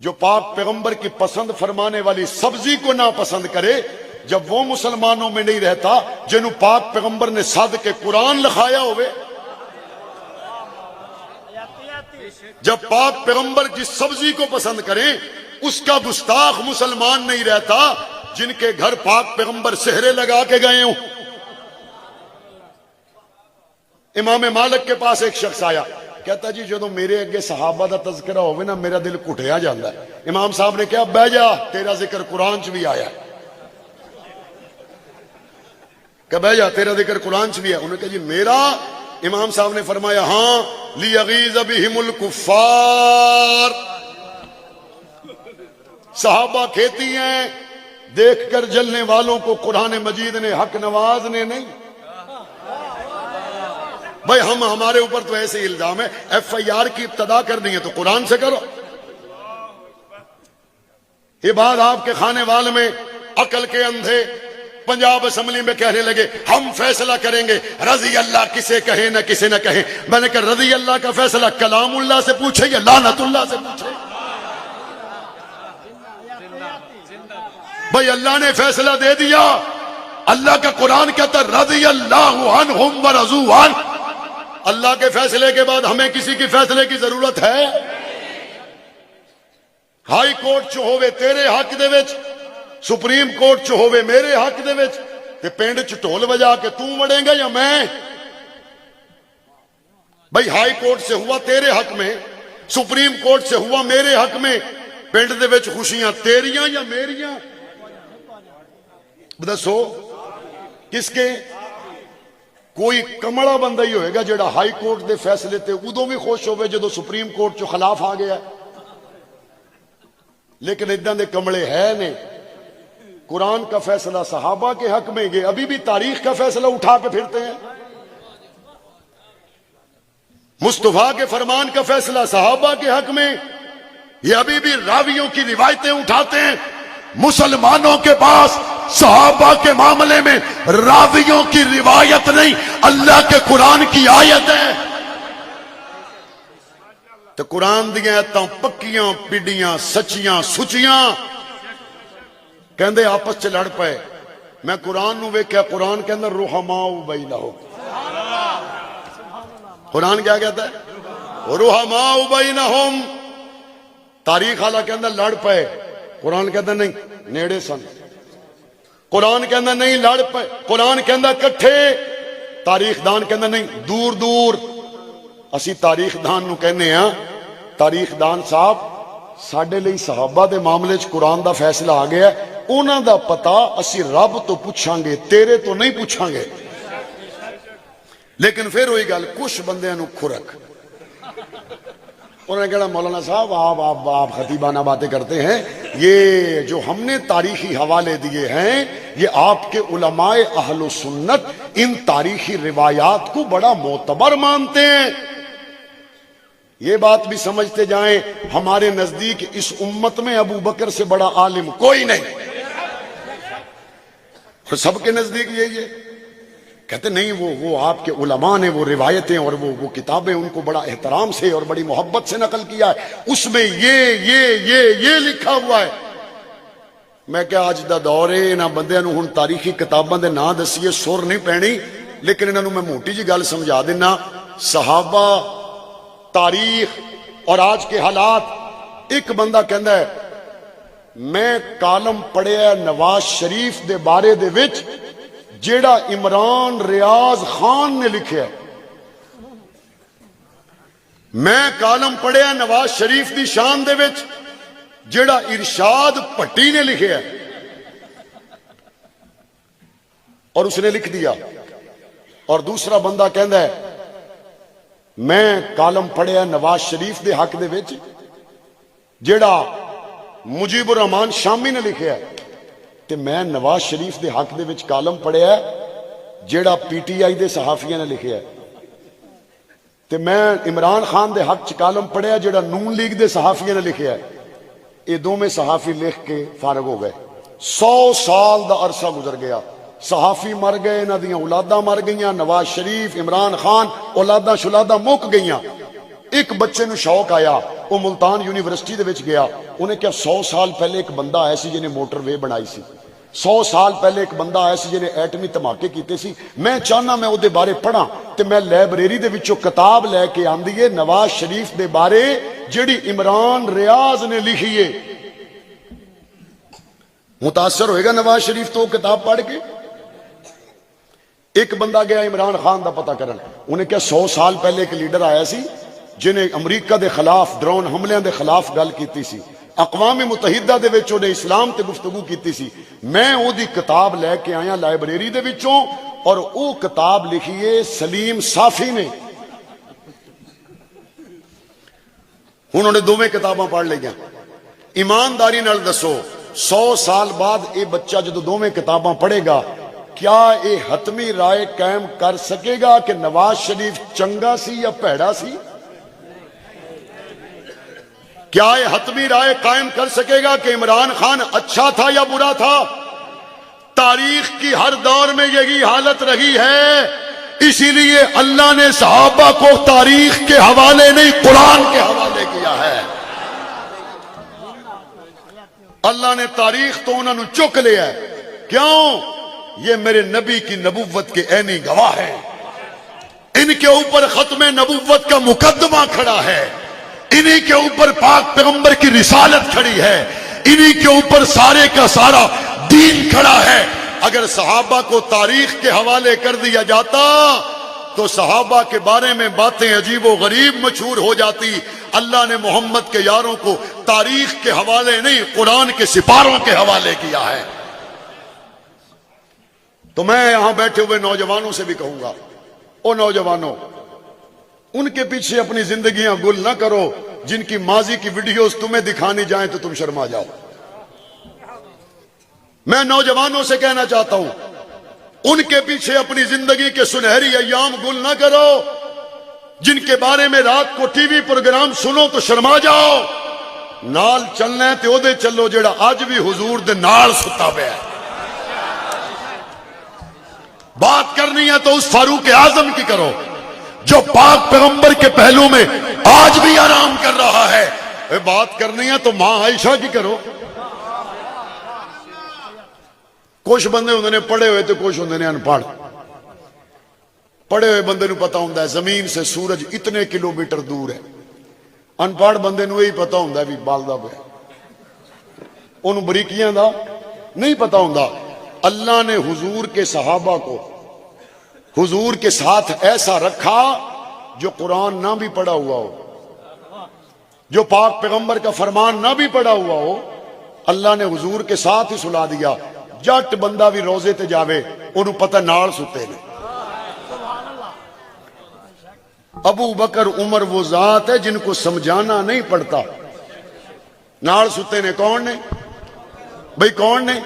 S2: جو پاک پیغمبر کی پسند فرمانے والی سبزی کو ناپسند کرے، جب وہ مسلمانوں میں نہیں رہتا جنہوں پاک پیغمبر نے صد کے قرآن لکھایا ہوئے. جب پاک پیغمبر جس سبزی کو پسند کریں اس کا گستاخ مسلمان نہیں رہتا جن کے گھر پاک پیغمبر سہرے لگا کے گئے ہوں. امام مالک کے پاس ایک شخص آیا، کہتا جی جدو میرے اگے صحابہ دا تذکرہ ہوئے نا میرا دل کٹیا جاندہ ہے. امام صاحب نے کہا بہ جا، تیرا ذکر قرآن چ بھی آیا ہے. کہ بہ جا، تیرا ذکر قرآن چ بھی ہے. انہوں نے کہا جی میرا؟ امام صاحب نے فرمایا ہاں، لیغیظ بہم الکفار. صحابہ کھیتی ہیں دیکھ کر جلنے والوں کو قرآن مجید نے حق نواز نے نہیں. بھائی ہمارے اوپر تو ایسے ہی الزام ہے، ایف آئی آر کی ابتدا کرنی ہے تو قرآن سے کرو. یہ بات آپ کے کھانے والے میں عقل کے اندھے پنجاب اسمبلی میں کہنے لگے ہم فیصلہ کریں گے رضی اللہ کسے کہیں نہ کسے نہ کہیں. میں نے کہا رضی اللہ کا فیصلہ کلام اللہ سے پوچھے یا لعنت اللہ سے پوچھے؟ بھائی اللہ نے فیصلہ دے دیا. اللہ کا قرآن کہتا رضی اللہ عنہم ورضوا عنہ. اللہ کے فیصلے کے بعد ہمیں کسی کی فیصلے کی ضرورت ہے؟ ہائی کورٹ چ ہوے تیرے حق دے وچ، سپریم کورٹ چ ہوے میرے حق دے وچ، تے پنڈ چ ڈھول بجا کے تو وڑے گا یا میں؟ بھائی ہائی کورٹ سے ہوا تیرے حق میں، سپریم کورٹ سے ہوا میرے حق میں، پنڈ دے وچ خوشیاں تیریاں یا میریاں؟ دسو کس کے؟ کوئی کمڑا بندہ ہی ہوئے گا جڑا ہائی کورٹ دے فیصلے تے ادو بھی خوش ہوئے جدو سپریم کورٹ چو خلاف آ گیا. لیکن ادھاں دے کمڑے ہے نے. قرآن کا فیصلہ صحابہ کے حق میں گئے، ابھی بھی تاریخ کا فیصلہ اٹھا کے پھرتے ہیں. مصطفیٰ کے فرمان کا فیصلہ صحابہ کے حق میں، یہ ابھی بھی راویوں کی روایتیں اٹھاتے ہیں. مسلمانوں کے پاس صحابہ کے معاملے میں راویوں کی روایت نہیں، اللہ کے قرآن کی آیت ہے. تو قرآن دیا آیتاں پکیاں پیڈیاں سچیاں سچیاں کہندے آپس چ لڑ پئے. میں قرآن نو ویکھیا، قرآن کے اندر رحماء بینہم. قرآن کیا کہتا ہے؟ رحماء بینہم. تاریخ والا کے اندر لڑ پئے، قرآن کہتا نہیں نیڑے سن. قرآن کے اندر نہیں لڑ پئے، قرآن کے اندر کٹھے. تاریخ دان کے اندر نہیں دور دور. اسی تاریخ دان نو کہنے ہاں تاریخ دان صاحب ساڈے لئی صحابہ دے معاملے چ قرآن دا فیصلہ آ گیا ہے، انہاں دا پتہ اسی رب تو پوچھاں گے، تیرے تو نہیں پوچھاں گے. لیکن پھر وہی گل کچھ بندیاں نو کھرک. انہوں نے کہا مولانا صاحب آپ خطیبانہ باتیں کرتے ہیں، یہ جو ہم نے تاریخی حوالے دیے ہیں یہ آپ کے علماء اہل و سنت ان تاریخی روایات کو بڑا معتبر مانتے ہیں. یہ بات بھی سمجھتے جائیں ہمارے نزدیک اس امت میں ابو بکر سے بڑا عالم کوئی نہیں. سب کے نزدیک یہی ہے. کہتے نہیں وہ آپ کے علماء نے وہ روایتیں اور وہ کتابیں ان کو بڑا احترام سے اور بڑی محبت سے نقل کیا ہے، اس میں یہ لکھا ہوا ہے. میں کیا آج دا دور ہے نہ بندیاں نو ہن تاریخی کتاباں دے نام دسیے سر نہیں پینی، لیکن انہاں نو میں موٹی جی گل سمجھا دینا. صحابہ، تاریخ اور آج کے حالات. ایک بندہ کہندا ہے میں کالم پڑھیا نواز شریف دے بارے دے وچ جیڑا عمران ریاض خان نے لکھیا ہے. میں کالم پڑھیا نواز شریف دی شان دے وچ جیڑا ارشاد پٹی نے لکھیا ہے، اور اس نے لکھ دیا. اور دوسرا بندہ کہندا ہے میں کالم پڑھیا نواز شریف دے حق دے وچ جیڑا مجیب الرحمان شامی نے لکھیا ہے، تے میں نواز شریف دے حق دے وچ کالم پڑھیا ہے جیڑا پی ٹی آئی دے صحافیاں نے لکھیا ہے، تے میں عمران خان دے حق چ کالم پڑھیا جیڑا نون لیگ دے صحافیاں نے لکھیا ہے، یہ دونوں صحافی لکھ کے فارغ ہو گئے۔ 100 سال دا عرصہ گزر گیا، صحافی مر گئے، انہاں دیاں اولاداں مر گئیاں، نواز شریف، عمران خان، اولاداں شلاداں مک گئیاں۔ ایک بچے نو شوق آیا، وہ ملتان یونیورسٹی دے وچ گیا، انہیں کیا 100 سال پہلے ایک بندہ آیا سی جنہیں موٹر وے بنائی سی، 100 سال پہلے ایک بندہ آیا سی جنہیں ایٹمی دھماکے کیتے سی، میں چاہنا میں او دے بارے پڑھاں، تے میں لائبریری دے وچوں کتاب لے کے آندی ہے نواز شریف دے بارے جڑی عمران ریاض نے لکھی ہے۔ متاثر ہوئے گا نواز شریف تو کتاب پڑھ کے؟ ایک بندہ گیا عمران خان دا پتہ کرن، انہیں کیا 100 سال پہلے ایک لیڈر آیا سی جنہیں امریکہ دے خلاف ڈرون حملے دے خلاف گل کیتی سی، اقوام متحدہ دے وچ انہیں اسلام تے گفتگو کیتی سی، میں او دی کتاب لے کے آیا لائبریری دے وچوں، اور او کتاب لکھیے سلیم صافی نے۔ انہوں نے دوویں کتاباں پڑھ لئیاں۔ ایمانداری نال دسو 100 سال بعد اے بچہ جدو دوویں کتاباں پڑھے گا، کیا اے حتمی رائے قائم کر سکے گا کہ نواز شریف چنگا سی یا پیڑا سی؟ کیا یہ حتمی رائے قائم کر سکے گا کہ عمران خان اچھا تھا یا برا تھا؟ تاریخ کی ہر دور میں یہی حالت رہی ہے، اسی لیے اللہ نے صحابہ کو تاریخ کے حوالے نہیں قرآن کے حوالے کیا ہے۔ اللہ نے تاریخ تو انہوں نے چک لیا ہے، کیوں؟ یہ میرے نبی کی نبوت کے عینی گواہ ہیں، ان کے اوپر ختم نبوت کا مقدمہ کھڑا ہے، انہی کے اوپر پاک پیغمبر کی رسالت کھڑی ہے، انہی کے اوپر سارے کا سارا دین کھڑا ہے۔ اگر صحابہ کو تاریخ کے حوالے کر دیا جاتا تو صحابہ کے بارے میں باتیں عجیب و غریب مشہور ہو جاتی۔ اللہ نے محمد کے یاروں کو تاریخ کے حوالے نہیں قرآن کے سپاروں کے حوالے کیا ہے۔ تو میں یہاں بیٹھے ہوئے نوجوانوں سے بھی کہوں گا، او نوجوانوں، ان کے پیچھے اپنی زندگیاں گل نہ کرو جن کی ماضی کی ویڈیوز تمہیں دکھانی جائیں تو تم شرما جاؤ۔ میں نوجوانوں سے کہنا چاہتا ہوں، ان کے پیچھے اپنی زندگی کے سنہری ایام گل نہ کرو جن کے بارے میں رات کو ٹی وی پروگرام سنو تو شرما جاؤ۔ نال چلنا ہے تے او دے چلو جڑا آج بھی حضور دے نال ستا پیا ہے۔ بات کرنی ہے تو اس فاروق اعظم کی کرو جو پاک پیغمبر کے پہلو میں آج بھی آرام کر رہا ہے۔ بات کرنی ہے تو ماں عائشہ کی کرو۔ کچھ بندے ہوندے نے پڑھے ہوئے تو کچھ ہوندے نے ان پڑھ۔ پڑھے ہوئے بندے نو پتا ہوندا ہے زمین سے سورج اتنے کلومیٹر دور ہے، ان پڑھ بندے نو یہی پتا ہوندا ہے بھی بالدا پیا، انہوں بریکیاں دا نہیں پتا ہوندا۔ اللہ نے حضور کے صحابہ کو حضور کے ساتھ ایسا رکھا جو قرآن نہ بھی پڑھا ہوا ہو، جو پاک پیغمبر کا فرمان نہ بھی پڑھا ہوا ہو، اللہ نے حضور کے ساتھ ہی سلا دیا۔ جٹ بندہ بھی روزے تے جاوے انہوں پتہ نال ستے نے۔ ابو بکر عمر وہ ذات ہے جن کو سمجھانا نہیں پڑتا، نال ستے نے کون نے بھئی کون نے؟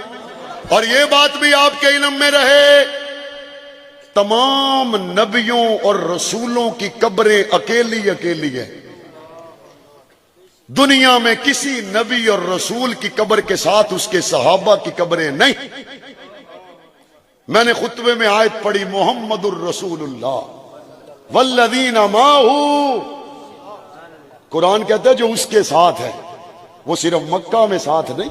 S2: اور یہ بات بھی آپ کے علم میں رہے، تمام نبیوں اور رسولوں کی قبریں اکیلی اکیلی ہیں، دنیا میں کسی نبی اور رسول کی قبر کے ساتھ اس کے صحابہ کی قبریں نہیں۔ میں نے خطبے میں آیت پڑھی محمد الرسول اللہ والذین معہ، قرآن کہتا ہے جو اس کے ساتھ ہے، وہ صرف مکہ میں ساتھ نہیں،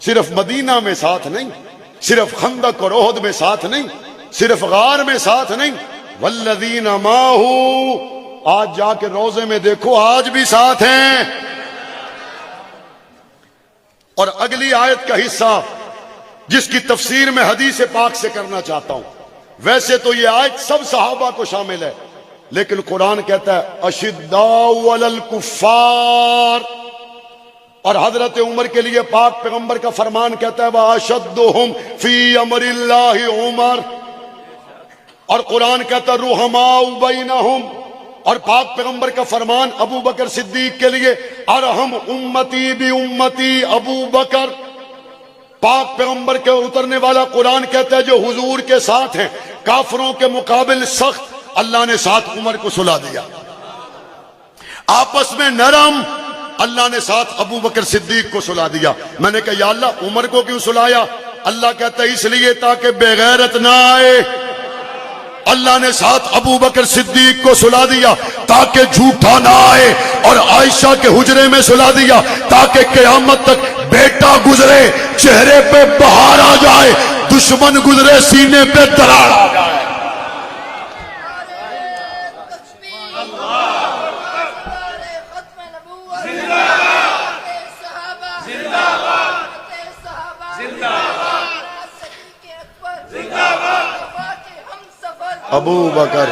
S2: صرف مدینہ میں ساتھ نہیں، صرف خندق اور احد میں ساتھ نہیں، صرف غار میں ساتھ نہیں، والذین معہ، آج جا کے روزے میں دیکھو آج بھی ساتھ ہیں۔ اور اگلی آیت کا حصہ جس کی تفسیر میں حدیث پاک سے کرنا چاہتا ہوں، ویسے تو یہ آیت سب صحابہ کو شامل ہے، لیکن قرآن کہتا ہے اشداء علی الکفار، اور حضرت عمر کے لیے پاک پیغمبر کا فرمان کہتا ہے واشدہم فی امر اللہ عمر، اور قرآن کہتا ہے رحماء بینہم، اور پاک پیغمبر کا فرمان ابو بکر صدیق کے لیے ارحم امتی بی امتی ابو بکر۔ پاک پیغمبر کے اترنے والا قرآن کہتا ہے جو حضور کے ساتھ ہیں کافروں کے مقابل سخت، اللہ نے ساتھ عمر کو سلا دیا. آپس میں نرم، اللہ نے ساتھ ابو بکر صدیق کو سلا دیا. میں نے کہا یا اللہ عمر کو کیوں سلایا؟ اللہ کہتا ہے اس لیے تاکہ بے غیرت نہ آئے. اللہ نے ساتھ ابو بکر صدیق کو سلا دیا تاکہ جھوٹا نہ آئے، اور عائشہ کے حجرے میں سلا دیا تاکہ قیامت تک بیٹا گزرے چہرے پہ بہار آ جائے، دشمن گزرے سینے پہ دراڑ آ جائے. ابو بکر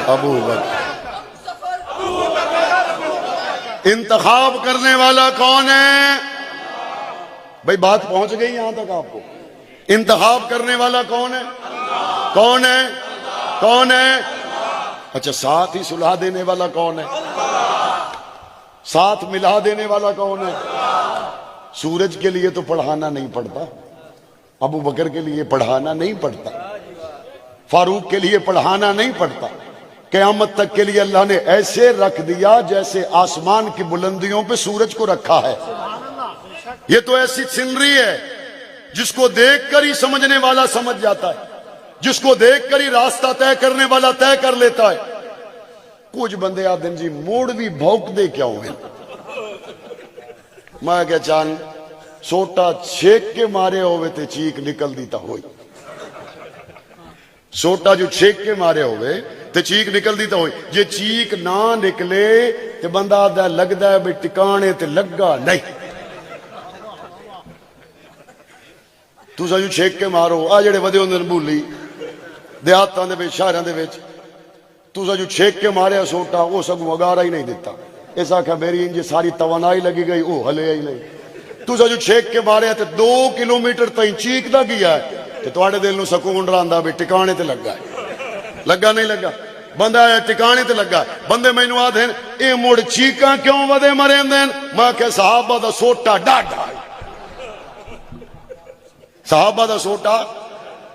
S2: انتخاب کرنے والا کون ہے؟ بھائی بات پہنچ گئی یہاں تک آپ کو. انتخاب کرنے والا کون ہے؟ کون ہے؟ کون ہے؟ اچھا ساتھ ہی سلح دینے والا کون ہے؟ ساتھ ملا دینے والا کون ہے؟ سورج کے لیے تو پڑھانا نہیں پڑتا، ابو بکر کے لیے پڑھانا نہیں پڑتا، فاروق کے لیے پڑھانا نہیں پڑتا. قیامت تک کے لیے اللہ نے ایسے رکھ دیا جیسے آسمان کی بلندیوں پہ سورج کو رکھا ہے. یہ تو ایسی سینری ہے جس کو دیکھ کر ہی سمجھنے والا سمجھ جاتا ہے، جس کو دیکھ کر ہی راستہ طے کرنے والا طے کر لیتا ہے. کچھ بندے آتے ہیں جی موڑ بھی بھوک دے کیا ہوئے، میں کیا چاند سوٹا چھیک کے مارے ہوئے تے چیک نکل دیتا ہوئی. سوٹا جو چھیک کے مارے ہوئے تے چیک نکل دیتا ہوئی. یہ چیک نہ نکلے تے بندہ آدھا لگتا ہے بھئی ٹکانے تے لگا نہیں. تسا جو چھیک کے مارو آ جڑے ودے ہوندے بولی دیہاتاں دے وچ شہراں دے وچ تسا جو چھیک کے ماریا سوٹا وہ سگوں اگارا ہی نہیں دیتا. اس آکھا میری انج ساری توانائی لگی گئی وہ ہلے ہی نہیں. تسا جو چھیک کے ماریا تے 2 کلومیٹر تائیں چیک دا کیا ہے تے تواڈے دل نو سکون رہندا بھی ٹکانے تے لگا ہے. لگا نہیں لگا بندہ ہے ٹکانے تے لگا. بندے مینوں آدھے اے مڑ چیکاں کیوں ودے مرندے؟ میں کہ صحابہ دا سوٹا ڈاڈا. صحابہ دا سوٹا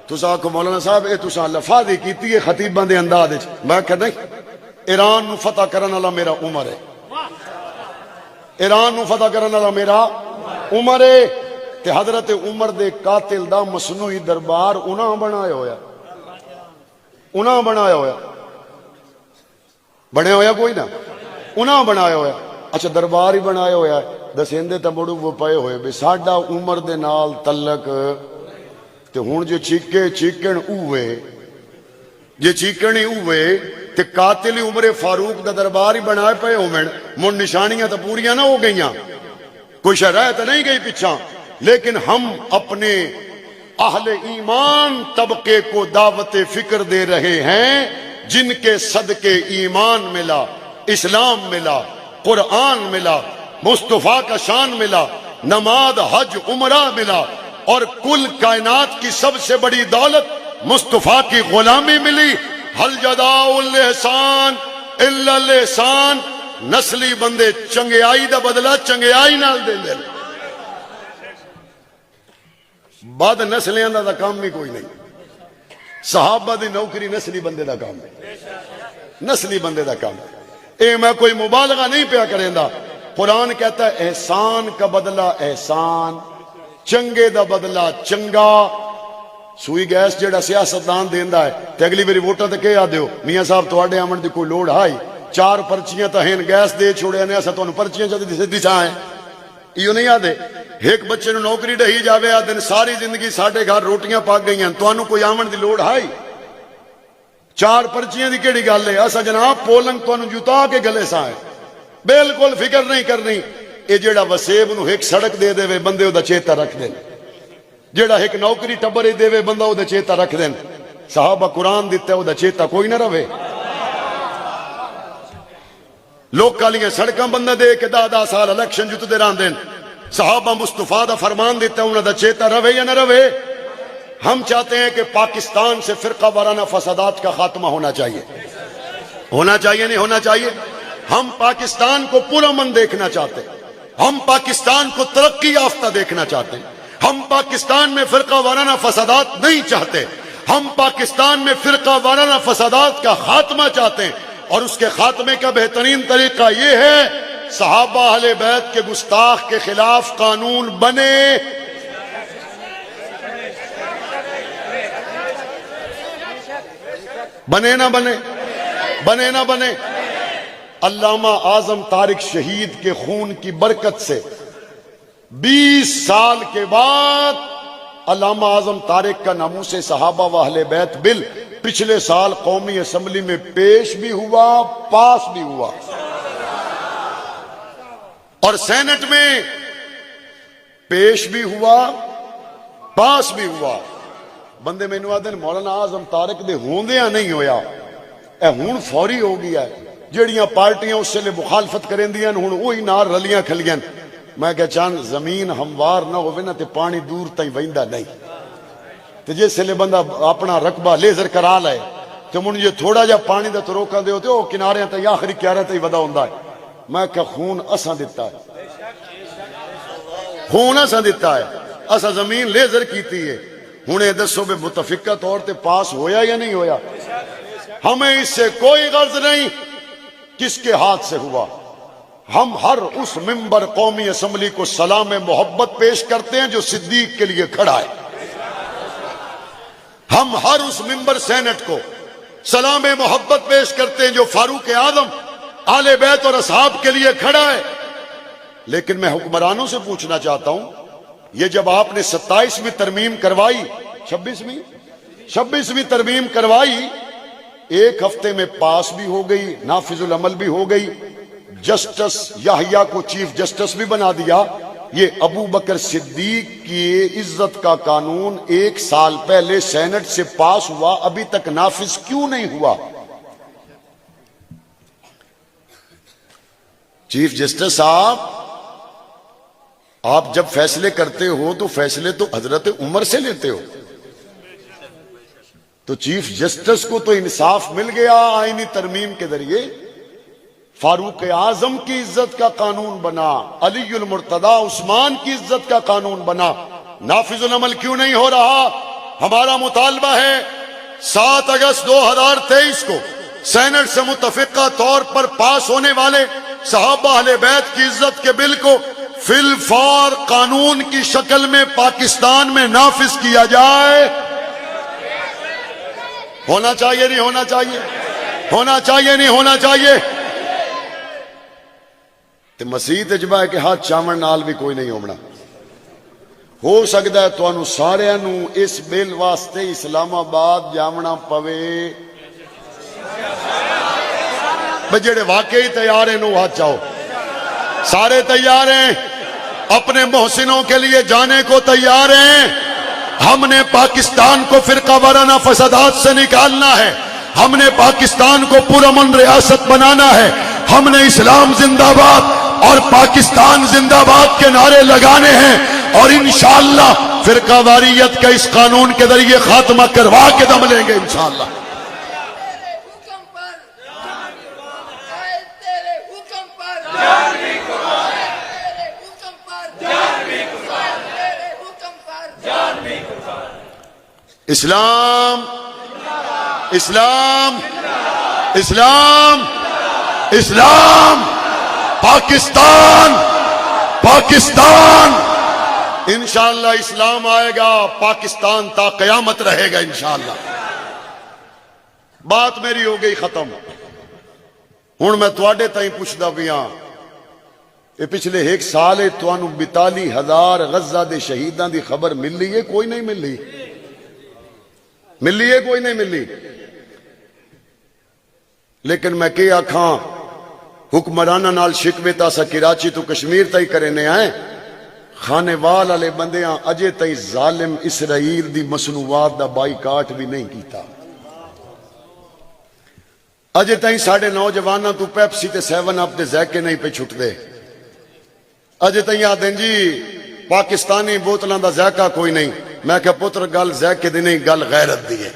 S2: تسا آکھو مولانا صاحب اے تسا لفاظی کیتی ہے خطیباں دے انداز وچ. میں کہ نہیں، ایران نو فتح کرن والا میرا عمر ہے. ایران نو فتح کرن والا میرا عمر ہے. تے حضرت عمر دے قاتل دا مصنوعی دربار انہاں بنایا ہویا، انہاں بنایا ہویا، بنیا ہویا کوئی نہ، انہاں بنایا ہویا. اچھا دربار ہی بنایا ہویا دسیندے تے مڑو وہ پئے ہوئے بھی ساڈا عمر دے نال تعلق. تے ہن جو چیکن اوے جے چیکن ہی اوے تے قاتل عمر فاروق دا دربار ہی بنائے پئے ہومن. من نشانیاں تے پوریاں نہ ہو گئیاں، کوئی شرح تے نہیں گئی پیچھا. لیکن ہم اپنے اہل ایمان طبقے کو دعوت فکر دے رہے ہیں جن کے صدقے ایمان ملا، اسلام ملا، قرآن ملا، مصطفیٰ کا شان ملا، نماز حج عمرہ ملا، اور کل کائنات کی سب سے بڑی دولت مصطفیٰ کی غلامی ملی. حل جزاء الاحسان الا الاحسان. نسلی بندے چنگیائی دا بدلہ چنگیائی نال دے دے. بعد نسلیاں دا کام بھی کوئی نہیں. صحابہ دی نوکری نسلی بندے دا کام ہے، نسلی بندے دا کام ہے. اے میں کوئی مبالغہ نہیں پیا کریں دا. قرآن کہتا ہے احسان کا بدلہ احسان، چنگے دا بدلہ چنگا. سوئی گیس جیڑا سیاستدان دیندا ہے تے اگلی باری ووٹاں تے کہہ دیو میاں صاحب تواڈے آمن دی کوئی لوڑ ہائی، 4 پرچیاں تاں ہن گیس دے چھوڑے نے اسا تانوں پرچیاں چ دساں ہیں. ایو نہیں آدے ایک بچے نو نوکری ڈہی جاوے آ دن ساری زندگی ساڈے گھر روٹیاں پک گئیاں تانوں کوئی آمن دی لوڑ ہائی. 4 پرچیاں دی کیڑی گل ہے؟ اسا جناب پولنگ تانوں جتا کے گلے ساں ہے، بالکل فکر نہیں کرنی. اے جیڑا وسیب نو ایک سڑک دے دے بندے او دا چیتا رکھ دین، جیڑا ایک نوکری ٹبر دے بندہ او دا چیتا رکھ دین. صحابہ قرآن دیتا ہے او دا چیتا کوئی نہ رہے. لوگ کالیاں سڑکاں بندہ دے کے 10 سال الیکشن جت دے رہن دین. صحابہ مصطفیٰ دا فرمان دیتا ہے انہاں دا چیتا رہے یا نہ رہے. ہم چاہتے ہیں کہ پاکستان سے فرقہ وارانہ فسادات کا خاتمہ ہونا چاہیے. ہونا چاہیے نہیں ہونا چاہیے؟ ہم پاکستان کو پرامن دیکھنا چاہتے ہیں، ہم پاکستان کو ترقی یافتہ دیکھنا چاہتے ہیں، ہم پاکستان میں فرقہ وارانہ فسادات نہیں چاہتے. ہم پاکستان میں فرقہ وارانہ فسادات کا خاتمہ چاہتے ہیں، اور اس کے خاتمے کا بہترین طریقہ یہ ہے صحابہ اہل بیت کے گستاخ کے خلاف قانون بنے۔ بنے نہ بنے، بنے نہ بنے۔ علامہ اعظم طارق شہید کے خون کی برکت سے 20 سال کے بعد علامہ اعظم طارق کا ناموس صحابہ و اہل بیت بل پچھلے سال قومی اسمبلی میں پیش بھی ہوا، پاس بھی ہوا، اور سینٹ میں پیش بھی ہوا، پاس بھی ہوا۔ بندے مینوں آدھے مولانا اعظم طارق دے ہوندیاں نہیں ہویا، اے ہون فوری ہو گیا ہے، جڑیاں پارٹیاں اس سے مخالفت کرندیاں ہن وہی نال رلیاں کھلیاں۔ میں کہ چاند زمین ہموار نہ ہوئے نا تے پانی دور تائیں ویندا نہیں، تے جس لے بندہ اپنا رقبہ لیزر کرا لے تے من یہ تھوڑا جا پانی دا تو روکا دے ہوتے او کنارے تے آخری کیارے تے ودا ہوندا ہے۔ میں کہ خون اساں دیتا ہے، خون اساں دیتا ہے، اساں زمین لیزر کیتی ہے۔ ہن اے دسو بے متفقہ طور تے پاس ہویا یا نہیں ہویا؟ ہمیں اس سے کوئی غرض نہیں کس کے ہاتھ سے ہوا، ہم ہر اس ممبر قومی اسمبلی کو سلام محبت پیش کرتے ہیں جو صدیق کے لیے کھڑا ہے، ہم ہر اس ممبر سینٹ کو سلام محبت پیش کرتے ہیں جو فاروق اعظم آل بیت اور اصحاب کے لیے کھڑا ہے۔ لیکن میں حکمرانوں سے پوچھنا چاہتا ہوں، یہ جب آپ نے 27ویں ترمیم کروائی، 26ویں ترمیم کروائی، ایک ہفتے میں پاس بھی ہو گئی، نافذ العمل بھی ہو گئی، جسٹس یحییٰ کو چیف جسٹس بھی بنا دیا۔ یہ ابو بکر صدیق کی عزت کا قانون 1 سال پہلے سینٹ سے پاس ہوا، ابھی تک نافذ کیوں نہیں ہوا؟ چیف جسٹس صاحب، آپ جب فیصلے کرتے ہو تو فیصلے تو حضرت عمر سے لیتے ہو، تو چیف جسٹس کو تو انصاف مل گیا آئینی ترمیم کے ذریعے، فاروق اعظم کی عزت کا قانون بنا، علی المرتضی عثمان کی عزت کا قانون بنا، نافذ العمل کیوں نہیں ہو رہا؟ ہمارا مطالبہ ہے 7 اگست 2023 کو سینٹ سے متفقہ طور پر پاس ہونے والے صحابہ اہل بیت کی عزت کے بل کو فی الفور قانون کی شکل میں پاکستان میں نافذ کیا جائے۔ ہونا چاہیے نہیں ہونا چاہیے؟ ہونا چاہیے نہیں ہونا چاہیے؟ تے مسیح اجبا ہے کہ ہاتھ چاون نال بھی کوئی نہیں ہونا۔ ہو سکتا ہے تو انو سارے انو اس بل واسطے اسلام آباد جامنا پوے، بجڑے واقعی تیار ہیں نو ہاتھ چاہو، سارے تیار ہیں، اپنے محسنوں کے لیے جانے کو تیار ہیں۔ ہم نے پاکستان کو فرقہ وارانہ فسادات سے نکالنا ہے، ہم نے پاکستان کو پرامن ریاست بنانا ہے، ہم نے اسلام زندہ باد اور پاکستان زندہ باد کے نعرے لگانے ہیں، اور انشاءاللہ فرقہ واریت کا اس قانون کے ذریعے خاتمہ کروا کے دم لیں گے انشاءاللہ۔ اسلام اسلام اسلام اسلام، پاکستان پاکستان، انشاءاللہ اسلام آئے گا، پاکستان تا قیامت رہے گا انشاءاللہ۔ بات میری ہو گئی ختم، ہن میں تواڈے تائیں پوچھدا پیاں، یہ پچھلے 1 سال تانوں 42,000 غزہ دے شہیداں دی خبر ملی ہے؟ کوئی نہیں ملی؟ ملی ہے؟ کوئی نہیں ملی؟ لیکن میں کہ آکھاں حکمرانہ نال شکوے تاسا کراچی تو کشمیر تائی کرنے آئے، خانے وال والے بندیاں اجے تائی ظالم اسرائیل دی مصنوعات دا بائیکاٹ بھی نہیں کیتا، اجے تائی ساڑھے نوجواناں تو پیپسی تے 7 اپ دے ذائقے نہیں پہ چھٹ دے، اجے تائی آدھیں جی پاکستانی بوتلاں دا ذائقہ کوئی نہیں۔ میں کہ پتر گل ذائقے دی نہیں، گل غیرت دی ہے،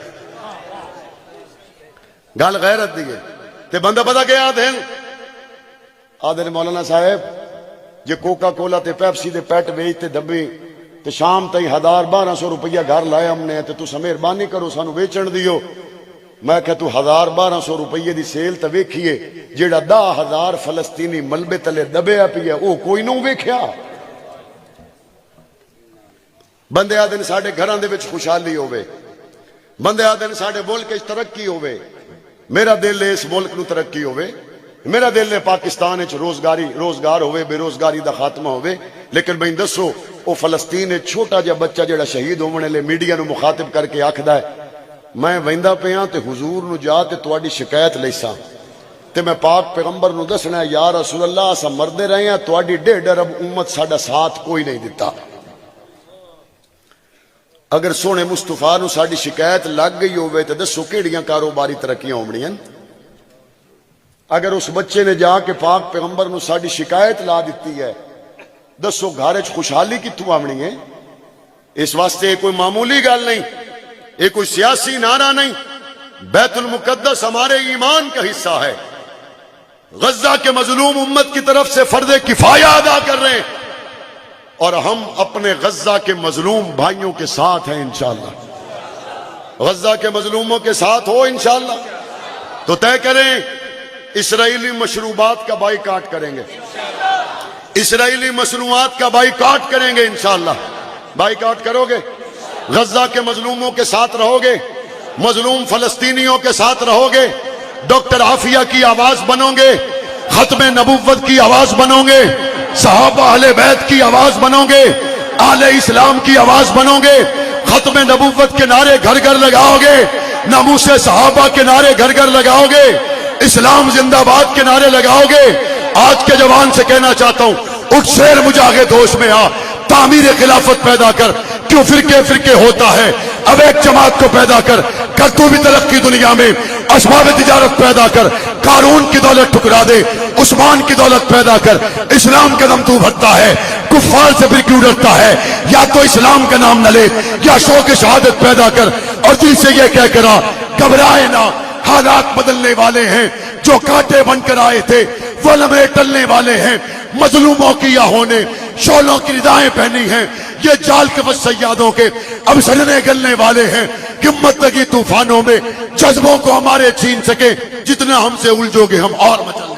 S2: گل غیرت دی ہے۔ تے بندہ پتہ کیا آدھے مولانا صاحب جے کوکا کولا تے پیپسی دے پیٹ ویچ تے ڈبے تے شام تئی 1000-1200 روپیہ گھر لایا ہم نے تے تسا مہربانی کرو سانو ویچن دیو. میں کہ تو 1000-1200 روپیے دی سیل تے ویکھیے جیڑا 10,000 فلسطینی ملبے تلے دبیا پیا او کوئی نہ ویکھیا. بندے آدن ساڈے گھراں دے وچ خوشحالی ہوے, بندے آدن ساڈے ملک وچ ترقی ہوے. میرا دل ہے اس ملک نو ترقی ہوے, میرا دل ہے پاکستان وچ روزگار ہوے, بے روزگاری دا خاتمہ ہوے. لیکن بھئی دسو او فلسطین چھوٹا جا بچہ جڑا شہید ہونے لے میڈیا نو مخاطب کر کے آکھدا ہے میں ویندا پیاں تے حضور نو جا تے تواڈی شکایت لیساں تے میں پاک پیغمبر نو دسنا ہے یا رسول اللہ اسا مردے رہے ہیں تواڈی 1.5 ارب امت ساڈا ساتھ کوئی نہیں دتا. اگر سونے مصطفیٰ نو ساڈی شکایت لگ گئی ہوئے تے دسو کیڑیاں کاروباری ترقیاں ہونیاں. اگر اس بچے نے جا کے پاک پیغمبر نو ساڈی شکایت لا دیتی ہے دسو گھر وچ خوشحالی کتھوں آونی ہے؟ اس واسطے یہ کوئی معمولی گل نہیں, یہ کوئی سیاسی نعرہ نہیں. بیت المقدس ہمارے ایمان کا حصہ ہے. غزہ کے مظلوم امت کی طرف سے فرض کفایہ ادا کر رہے ہیں اور ہم اپنے غزہ کے مظلوم بھائیوں کے ساتھ ہیں انشاءاللہ. غزہ کے مظلوموں کے ساتھ ہو انشاءاللہ. تو طے کریں اسرائیلی مشروبات کا بائیکاٹ کریں گے, اسرائیلی مصنوعات کا بائیکاٹ کریں گے انشاءاللہ. بائیکاٹ کرو گے؟ غزہ کے مظلوموں کے ساتھ رہو گے, مظلوم فلسطینیوں کے ساتھ رہو گے, ڈاکٹر عافیہ کی آواز بنو گے, ختم نبوت کی آواز بنو گے, صحابہ اہل بیت کی آواز بنو گے, اہل اسلام کی آواز بنو گے, ختم نبوت کے نعرے گھر گھر لگاؤ گے, ناموس صحابہ کے نعرے گھر گھر لگاؤ گے, اسلام زندہ باد کے نعرے لگاؤ گے. آج کے جوان سے کہنا چاہتا ہوں اٹھ شیر مجاہد ہوش میں آ, تعمیر خلافت پیدا کر. کیوں فرقے ہوتا ہے, اب ایک جماعت کو پیدا کر تو بھی ترقی دنیا میں. اسباب تجارت پیدا کر, قارون کی دولت ٹھکرا دے, عثمان کی دولت پیدا کر. اسلام کا دم تو بھرتا ہے, کفار سے پھر کیوں ڈرتا ہے؟ یا تو اسلام کا نام نہ لے یا شوق شہادت پیدا کر اور دل سے یہ کہہ کرا گھبرائے نہ, حالات بدلنے والے ہیں. جو کانٹے بن کر آئے تھے وہ لمحے ٹلنے والے ہیں. مظلوموں کی یا ہونے شولوں کی ردائیں پہنی ہیں, یہ جال کے بس سیادوں کے اب سڑنے گلنے والے ہیں. ہمت لگی طوفانوں میں جذبوں کو ہمارے چھین سکے, جتنا ہم سے الجھو گے ہم اور مچل